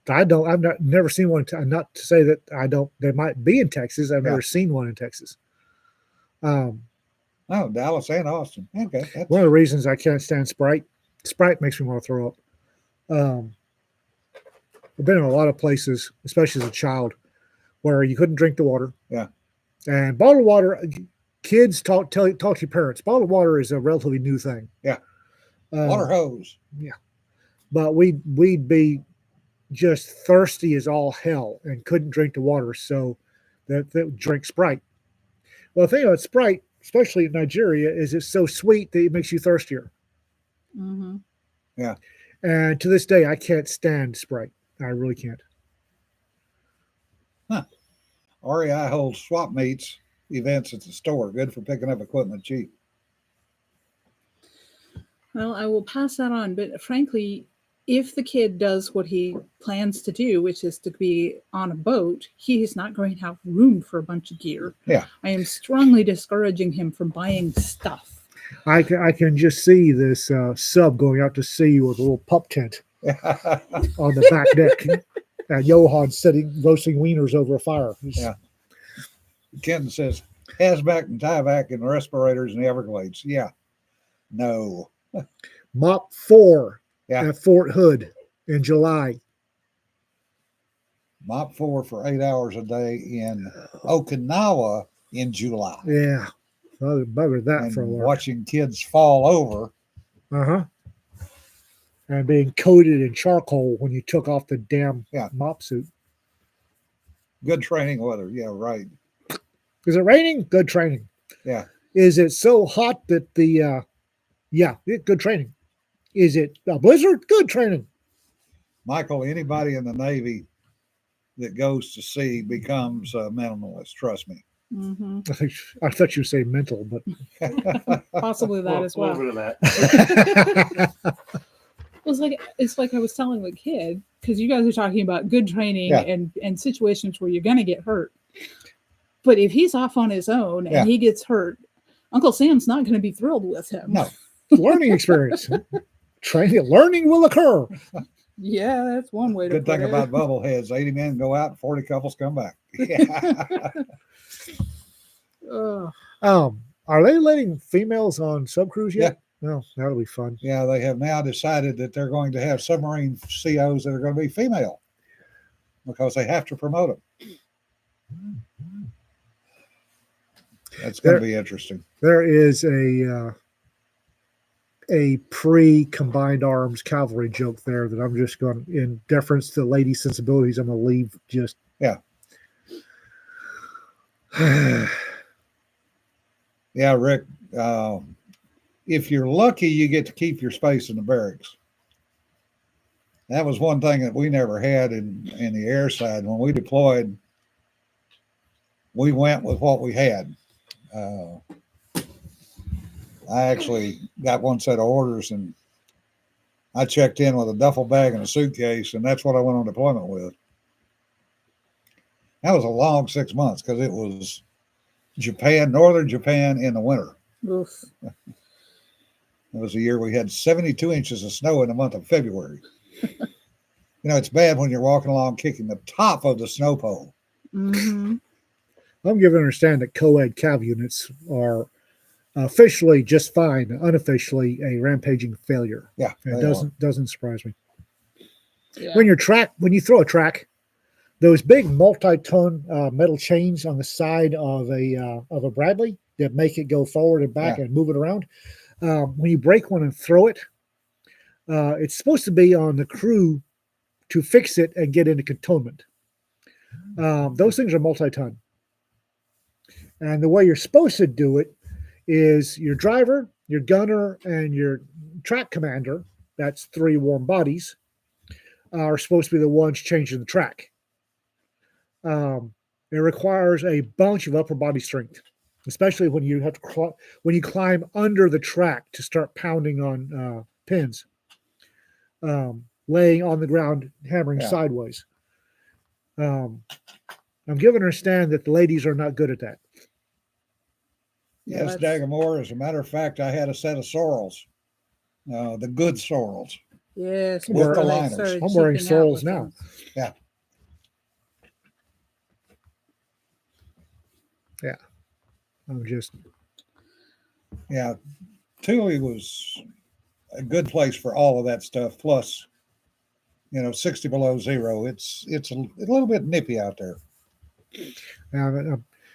I've never seen one. Not to say that I don't. They might be in Texas. I've Yeah. never seen one in Texas. Oh, Dallas and Austin. Okay. That's, One of the reasons I can't stand Sprite. Sprite makes me want to throw up. I've been in a lot of places, especially as a child, where you couldn't drink the water. Yeah. And bottled water, kids talk to your parents. Bottled water is a relatively new thing. Yeah. Water hose. But we'd be just thirsty as all hell and couldn't drink the water, so that drink Sprite. Well, the thing about Sprite, especially in Nigeria, is it's so sweet that it makes you thirstier. Mm-hmm. And to this day, I can't stand Sprite. I really can't. REI holds swap meets events at the store. Good for picking up equipment cheap. Well, I will pass that on. But frankly, if the kid does what he plans to do, which is to be on a boat, he is not going to have room for a bunch of gear. Yeah. I am strongly discouraging him from buying stuff. I can just see this sub going out to sea with a little pup tent on the back deck. And Johan sitting roasting wieners over a fire. Yeah. Kenton says, hazmat and Tyvek and respirators in the Everglades. Yeah. No. Mop 4 Yeah. at Fort Hood in July. Mop 4 for 8 hours a day in Okinawa in July. Yeah. Bugger that And for a while. watching kids fall over. Uh-huh. And being coated in charcoal when you took off the damn Yeah. mop suit. Good training weather. Yeah, right. Is it raining? Good training. Yeah. Is it so hot that good training. Is it a blizzard? Good training. Michael, anybody in the Navy that goes to sea becomes a minimalist. Trust me. Hmm. I thought you would say mental, but Possibly that as A little well. bit of that. It's like I was telling the kid, because you guys are talking about good training Yeah. and situations where you're going to get hurt. But if he's off on his own and Yeah. he gets hurt, Uncle Sam's not going to be thrilled with him. No. learning experience. Learning will occur. Yeah, that's one way to Good put thing it. about bubbleheads, 80 men go out, 40 couples come back. Yeah. Ugh. Are they letting females on sub crews yet? No, that'll be fun. Yeah, they have now decided that they're going to have submarine COs that are going to be female because they have to promote them. That's going to be interesting. There is a pre-combined arms cavalry joke there that I'm just going, in deference to lady sensibilities, I'm going to leave just. Yeah. Yeah, Rick, if you're lucky, you get to keep your space in the barracks. That was one thing that we never had in the air side. When we deployed, we went with what we had. I actually got one set of orders and I checked in with a duffel bag and a suitcase, and that's what I went on deployment with. That was a long 6 months because it was Japan, northern Japan in the winter. Oof. It was a year we had 72 inches of snow in the month of February. It's bad when you're walking along kicking the top of the snow pole. Hmm. I'm given to understand that co-ed cav units are officially just fine, unofficially a rampaging failure. Yeah, It they doesn't surprise me. Yeah. When you throw a track, those big multi-ton metal chains on the side of a Bradley that make it go forward and back and move it around. When you break one and throw it, it's supposed to be on the crew to fix it and get into cantonment. Those things are multi-ton. And the way you're supposed to do it is your driver, your gunner, and your track commander, that's 3 warm bodies, are supposed to be the ones changing the track. It requires a bunch of upper body strength, especially when you have to when you climb under the track to start pounding on pins, laying on the ground, hammering sideways. I'm given to understand that the ladies are not good at that. Yes, that's- Dagamore. As a matter of fact, I had a set of sorrels, the good sorrels. Yes. With the before they liners. started I'm wearing shipping out sorrels with now. them. I'm just Yeah, Thule was a good place for all of that stuff. Plus, 60 below zero. It's a little bit nippy out there.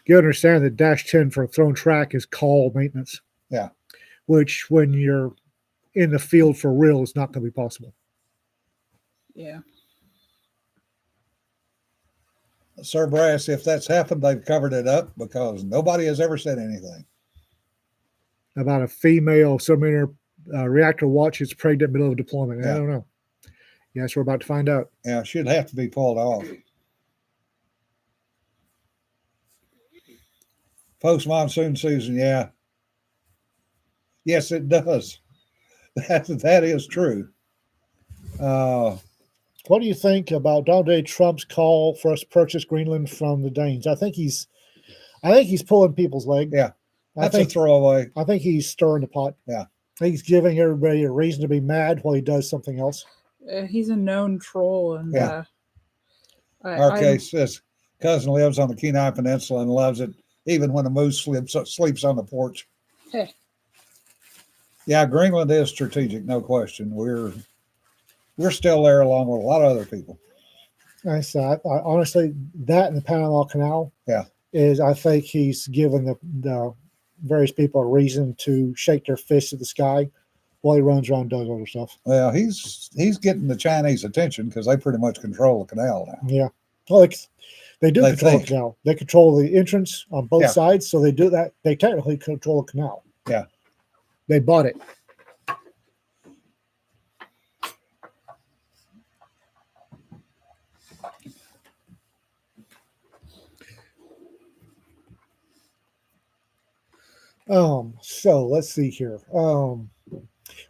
you understand that dash 10 for a thrown track is call maintenance. Yeah. Which when you're in the field for real is not going to be possible. Yeah. Sir Brass, if that's happened, they've covered it up because nobody has ever said anything. About a female submariner reactor watch is pregnant middle of deployment. I Yeah. don't know. Yes, we're about to find out. Yeah, should have to be pulled off. Post monsoon season, yeah. Yes, it does. That is true. What do you think about Donald Trump's call for us to purchase Greenland from the Danes? I think he's pulling people's leg. Yeah, I that's a think throwaway. I think he's stirring the pot. Yeah. I think he's giving everybody a reason to be mad while he does something else. He's a known troll, and Yeah. I, Our I'm- case, his cousin lives on the Kenai Peninsula and loves it, even when the moose sleeps on the porch. Heh. Yeah, Greenland is strategic, no question. We're still there along with a lot of other people. I said, I honestly, that and the Panama Canal, Yeah. is I think he's given the various people a reason to shake their fists at the sky while he runs around and does other stuff. Well, he's getting the Chinese attention because they pretty much control the canal now. Yeah, well, they do They control think. the canal. They control the entrance on both Yeah. sides, so they do that. They technically control the canal. Yeah. They bought it. So let's see here.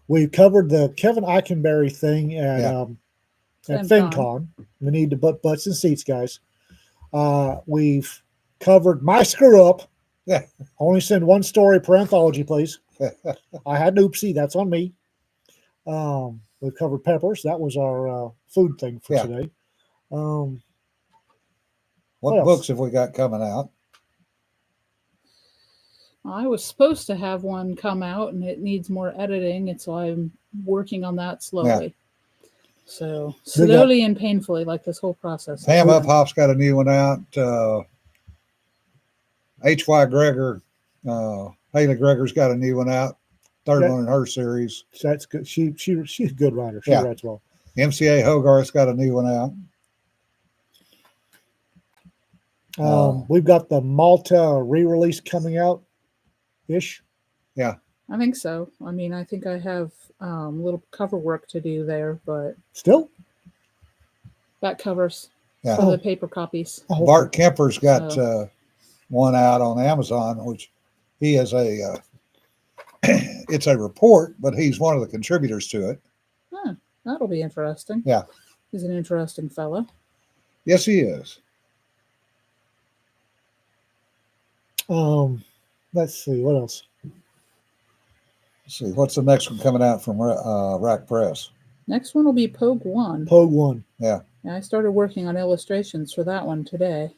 We covered the Kevin Eikenberry thing at Yeah. at FinCon. FinCon. We need to butt butts and seats, guys. We've covered my screw up. Yeah. Only send one story per anthology, please. I had an oopsie. That's on me. We've covered peppers. That was our food thing for Yeah. today. What What else? books have we got coming out? I was supposed to have one come out, and it needs more editing, and so I'm working on that slowly. So They got- slowly and painfully, like this whole process. Pam Uphop's got a new one out. H.Y. Gregor, Haley Gregor's got a new one out. Third Yeah. one in her series. So that's good. She's a good writer. She Yeah. writes well. MCA Hogarth's got a new one out. We've got the Malta re-release coming out ish. I think so. I mean, I think I have a little cover work to do there, but Still? back covers Yeah. for the paper copies. Oh, Bart Kemper's got So- one out on Amazon, which he is a it's a report, but he's one of the contributors to it. Huh, that'll be interesting. Yeah. He's an interesting fellow. Yes, he is. Let's see what else. Let's see, what's the next one coming out from Rack Press? Next one will be Pogue 1. Pogue One. Yeah, I started working on illustrations for that one today.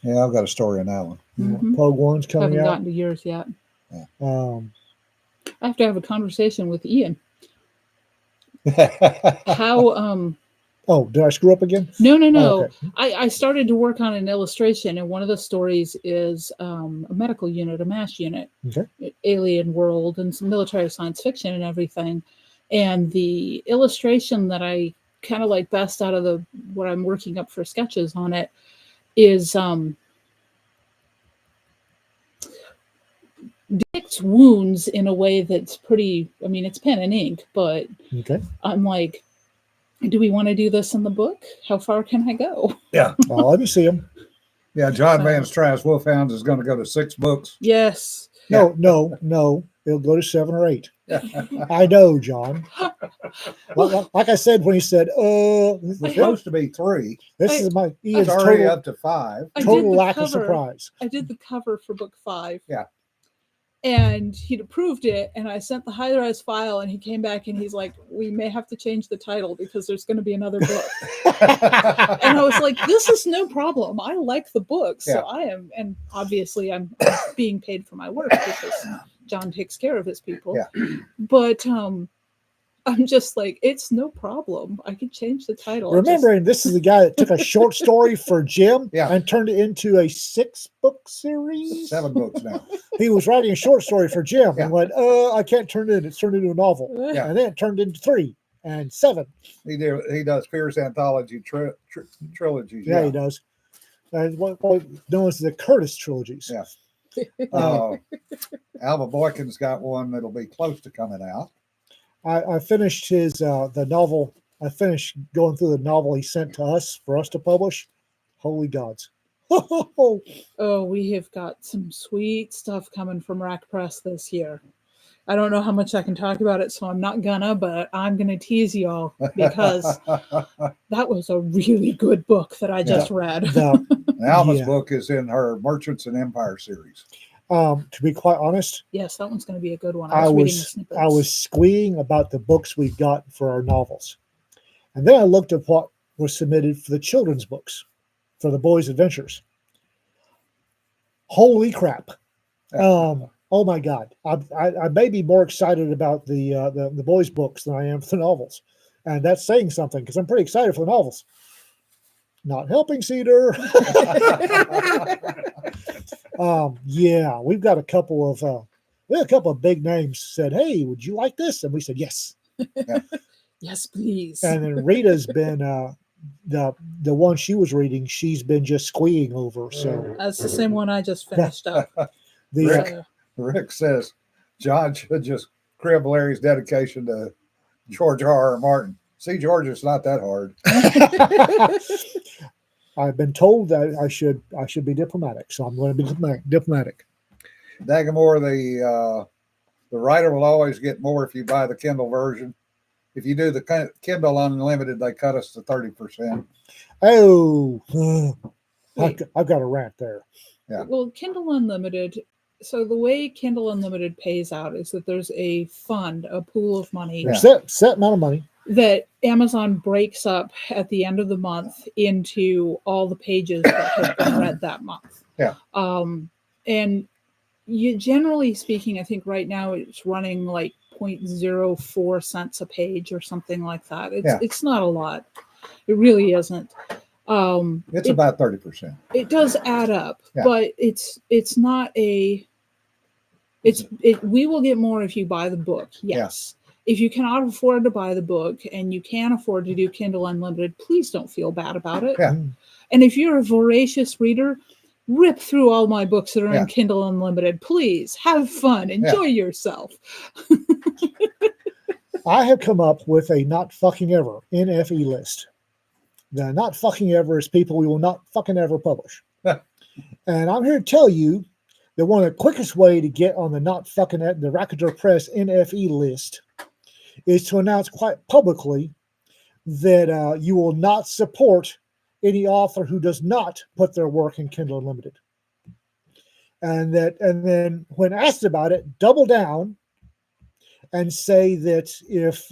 Yeah, I've got a story on that one. Mhm. Pogue One's coming Haven't out. gotten to yours yet. Um, I have to have a conversation with Ian. How oh, did I screw up again? no no no. Oh, okay. I started to work on an illustration, and one of the stories is a medical unit, a MASH unit, Okay. alien world, and some military science fiction and everything. And the illustration that I kind of like best out of the what I'm working up for sketches on it is depicts wounds in a way that's pretty. I mean, it's pen and ink, but Okay. I'm like, do we want to do this in the book? How far can I go? Let me see them. Yeah, John Vance Tries Wolfhounds is going to go to 6 books. Yes. No. It'll go to 7 or 8. I know, John. Like I said when he said, It's supposed to be 3. this is my Ian's It's already total, up to 5. I did total the lack of cover. surprise. I did the cover for book 5. Yeah. And he'd approved it, and I sent the high-res file, and he came back and he's like, "We may have to change the title because there's going to be another book." And I was like, "This is no problem. I like the book, so Yeah. I am." And obviously, I'm being paid for my work because John takes care of his people. Yeah. But I'm just like, it's no problem. I could change the title. Just- Remembering this is the guy that took a short story for Jim Yeah. and turned it into a 6-book series. 7 books now. He was writing a short story for Jim Yeah. and went, I can't turn it in. It's turned into a novel. Yeah. And then it turned into 3 and 7. He does Fierce Anthology trilogies. Yeah, he does. And what known as the Curtis trilogies. Yeah. Alva Boykin's got one that'll be close to coming out. I finished his the novel I finished going through the novel he sent to us for us to publish. Holy gods. Oh, we have got some sweet stuff coming from Rack Press this year. I don't know how much I can talk about it, so I'm not gonna, but I'm gonna tease y'all because that was a really good book that I just read. Alma's Yeah. book is in her Merchants and Empire series. To be quite honest, Yes, that one's gonna be a good one. I reading the was snippets. I was squeeing about the books we got for our novels. And then I looked at what was submitted for the children's books, for the boys' adventures. Holy crap. Oh my God. I may be more excited about the boys' books than I am for the novels. And that's saying something because I'm pretty excited for the novels. Not helping, Cedar. Yeah, we've got a couple of big names said, "Hey, would you like this?" And we said yes. Yes, please. And then Rita's been the one she was reading. She's been just squeeing over. So That's the same one I just finished up. the So, Rick says John should just crib Larry's dedication to George R.R. Martin. See, George, it's not that hard. I've been told that I should be diplomatic, so I'm going to be diplomatic. Dagamore, the writer will always get more if you buy the Kindle version. If you do the Kindle Unlimited, they cut us to 30%. Oh, wait, I've got a rant there. Yeah. well, Kindle Unlimited. So the way Kindle Unlimited pays out is that there's a fund, a pool of money Yeah. Set amount of money. that Amazon breaks up at the end of the month into all the pages that have been read that month. Yeah. And you, generally speaking, I think right now it's running like 0.04 cents a page or something like that. It's not a lot. It really isn't. It's about 30%. It does add up, Yeah. but it's not a. We will get more if you buy the book. Yes. If you cannot afford to buy the book and you can afford to do Kindle Unlimited, please don't feel bad about it. Yeah. And if you're a voracious reader, rip through all my books that are Yeah. in Kindle Unlimited. Please have fun, enjoy yourself. I have come up with a not fucking ever NFE list. The not fucking ever is people we will not fucking ever publish. And I'm here to tell you that one of the quickest way to get on the not fucking the Racketeer Press NFE list is to announce quite publicly that you will not support any author who does not put their work in Kindle Unlimited. And then when asked about it, double down and say that if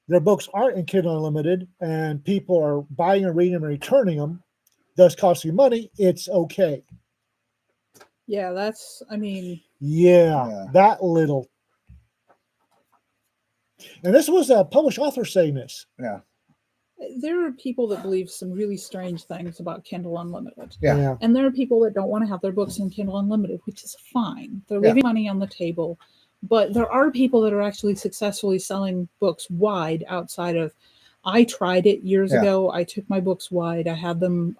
their books aren't in Kindle Unlimited and people are buying and reading them and returning them, thus costing money, it's okay. Yeah, that's, I mean, Yeah, that little. And this was a published author saying this. Yeah. there are people that believe some really strange things about Kindle Unlimited. Yeah. And there are people that don't want to have their books in Kindle Unlimited, which is fine. They're Yeah. leaving money on the table. But there are people that are actually successfully selling books wide outside of. I tried it years Yeah. ago. I took my books wide. I had them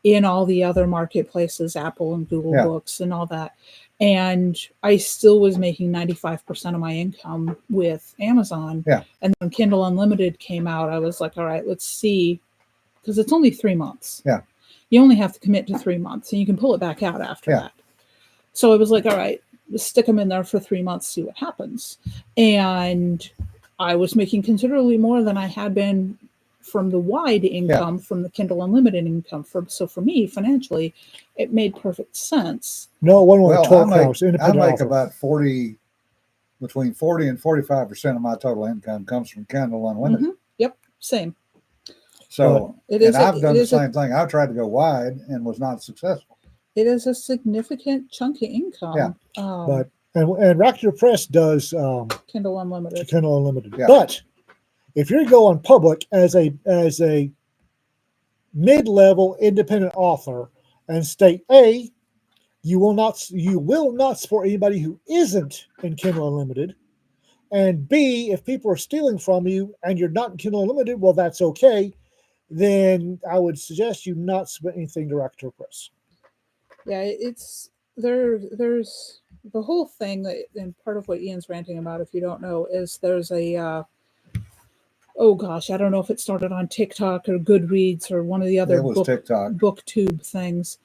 in all the other marketplaces, Apple and Google Yeah. Books and all that. And I still was making 95% of my income with Amazon. Yeah. And when Kindle Unlimited came out, I was like, all right, let's see. Because it's only 3 months. Yeah. You only have to commit to 3 months and you can pull it back out after Yeah. that. So I was like, all right, just stick them in there for 3 months, see what happens. And I was making considerably more than I had been from the wide income, from the Kindle Unlimited income. So for me, financially, it made perfect sense. No, one with Well, Torque I House, make independent author. about between 40 and 45% of my total income comes from Kindle Unlimited. Yep, same. So, It is and a- I've done it the is a- same thing. I tried to go wide and was not successful. It is a significant chunk of income. But and Racketeer Press does Kindle Unlimited. Kindle Unlimited. Yeah. But if you go on public as a mid-level independent author and state A, you will not support anybody who isn't in Kindle Unlimited, and B, if people are stealing from you and you're not in Kindle Unlimited, well, that's okay. Then I would suggest you not submit anything to Racketeer Press. Yeah, it's there's the whole thing that, and part of what Ian's ranting about, if you don't know, is there's a oh gosh, I don't know if it started on TikTok or Goodreads or one of the other It was TikTok. booktube things,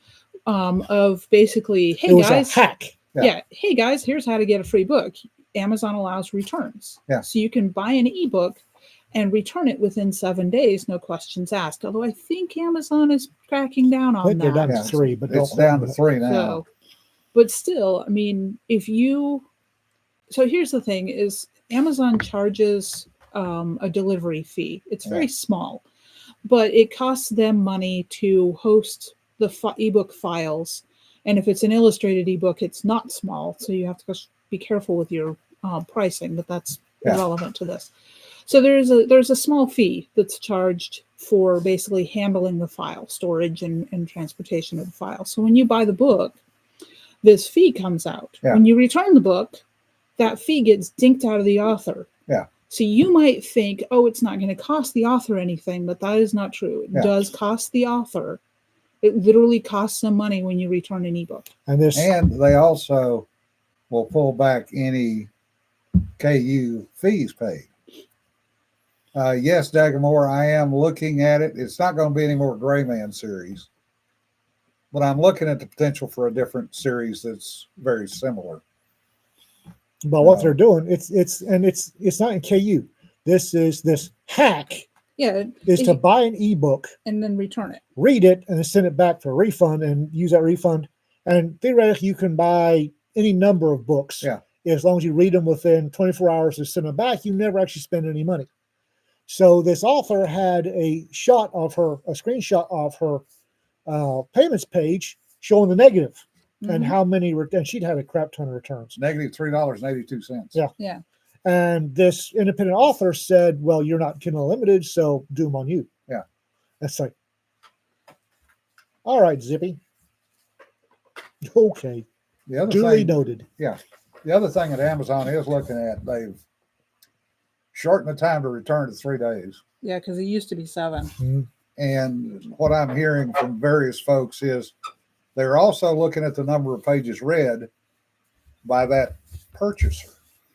of basically, hey it was guys, a hack. yeah, hey guys, here's how to get a free book. Amazon allows returns. Yeah. So you can buy an ebook and return it within 7 days, no questions asked. Although I think Amazon is cracking down I on think they're down that. to Yeah. 3, but It's don't down hold to me. 3 now. So, but still, I mean, so here's the thing: is Amazon charges a delivery fee. It's very small, but it costs them money to host the ebook files. And if it's an illustrated ebook, it's not small, so you have to be careful with your pricing. But that's irrelevant to this. So there's a small fee that's charged for basically handling the file, storage and transportation of the file. So when you buy the book, this fee comes out. Yeah. When you return the book, that fee gets dinked out of the author. Yeah. So you might think, oh, it's not going to cost the author anything, but that is not true. It does cost the author. It literally costs them money when you return an ebook. And this, And they also will pull back any KU fees paid. Yes, Dagamore, I am looking at it. It's not going to be any more Gray Man series, but I'm looking at the potential for a different series that's very similar. but what they're doing, it's not in KU. This hack Yeah. is to buy an ebook, And then return it. read it, and then send it back for a refund and use that refund. And theoretically, you can buy any number of books. Yeah. As long as you read them within 24 hours to send them back, you never actually spend any money. So this author had a screenshot of her payments page showing the negative and Mhm. how many, and she'd had a crap ton of returns. Negative $3.82. Yeah. Yeah. And this independent author said, well, you're not Kindle Unlimited, so doom on you. Yeah. That's like, all right, Zippy. Okay. The other Duly thing, noted. the other thing that Amazon is looking at, they've shortened the time to return to 3 days. Yeah, because it used to be 7. Mhm. And what I'm hearing from various folks is they're also looking at the number of pages read by that purchaser.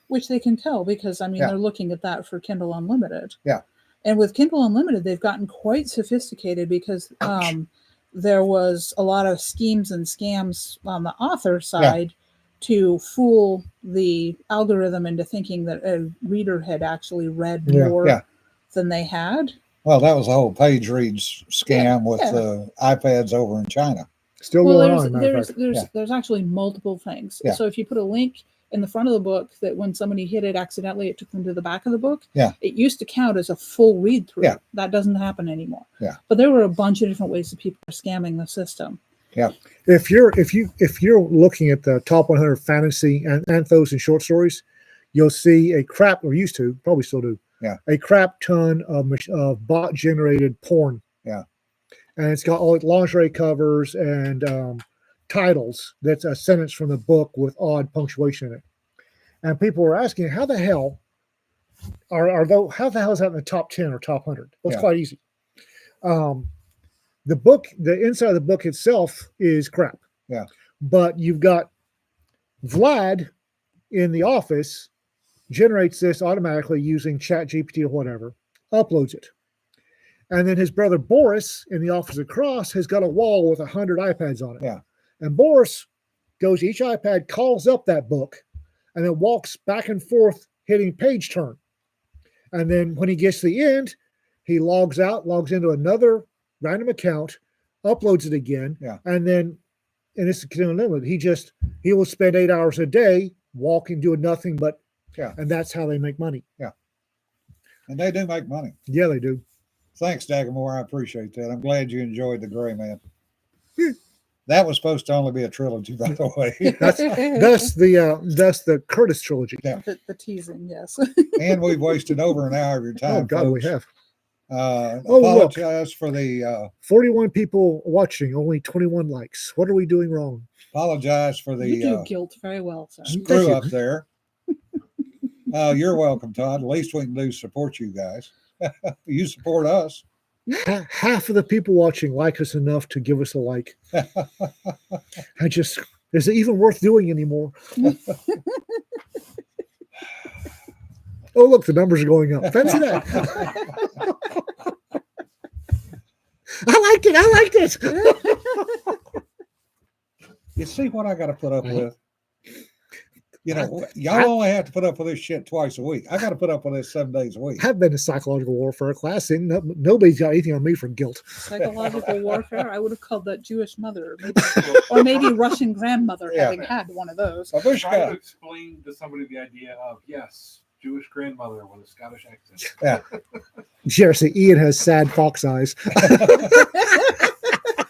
Which they can tell because, I mean, Yeah. they're looking at that for Kindle Unlimited. Yeah. And with Kindle Unlimited, they've gotten quite sophisticated because there was a lot of schemes and scams on the author side to fool the algorithm into thinking that a reader had actually read Yeah. more Yeah. than they had. Well, that was the whole page reads scam with Yeah. the iPads over in China. Still Well, going there's on. matter of there's fact. there's, Yeah. there's actually multiple things. Yeah. So if you put a link in the front of the book that when somebody hit it accidentally, it took them to the back of the book. Yeah. It used to count as a full read through. Yeah. That doesn't happen anymore. Yeah. But there were a bunch of different ways that people are scamming the system. If you're looking at the top 100 fantasy and anthos and short stories, you'll see a crap, or used to, probably still do, a crap ton of bot generated porn. Yeah. And it's got all lingerie covers and titles that's a sentence from the book with odd punctuation in it. And people were asking, how the hell how the hell is that in the top 10 or top 100? Well, it's Yeah. quite easy. The book, the inside of the book itself is crap. Yeah. But you've got Vlad in the office generates this automatically using ChatGPT or whatever, uploads it. And then his brother Boris in the office across has got a wall with 100 iPads on it. Yeah. And Boris goes to each iPad, calls up that book, and then walks back and forth hitting page turn. And then when he gets to the end, he logs out, logs into another random account, uploads it again, and then, and it's unlimited. He will spend 8 hours a day walking, doing nothing but, and that's how they make money. Yeah. And they do make money. Yeah, they do. Thanks, Dagamore. I appreciate that. I'm glad you enjoyed The Gray Man. That was supposed to only be a trilogy, by the way. That's the Curtis trilogy. Yeah. The teasing, yes. And we've wasted over an hour of your time. Oh God, folks. we have. Apologize for the 41 people watching, only 21 likes. What are we doing wrong? apologize for You do the guilt very well, sir. screw up there. You're welcome, Todd. The least we can do is support you guys. You support us. Half of the people watching like us enough to give us a like. Is it even worth doing anymore? Oh, look, the numbers are going up. Fancy that. I liked it. I liked it. You see what I got to put up with? You know, y'all only have to put up with this shit twice a week. I got to put up with this 7 days a week. I've been in psychological warfare class, and nobody's got anything on me for guilt. Psychological warfare. I would have called that Jewish mother, or maybe Russian grandmother, Yeah. having had one of those. Try to Babushka. explain to somebody the idea of, yes, Jewish grandmother with a Scottish accent. Yeah. Seriously, Ian has sad fox eyes.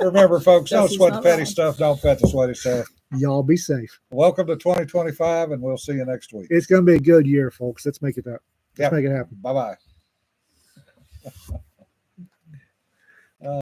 Remember, folks, don't Jesse's sweat the not petty wrong. stuff. Don't pet the sweaty stuff. Y'all be safe. Welcome to 2025, and we'll see you next week. It's going to be a good year, folks. Let's make it that. Let's Yep. make it happen. Bye bye.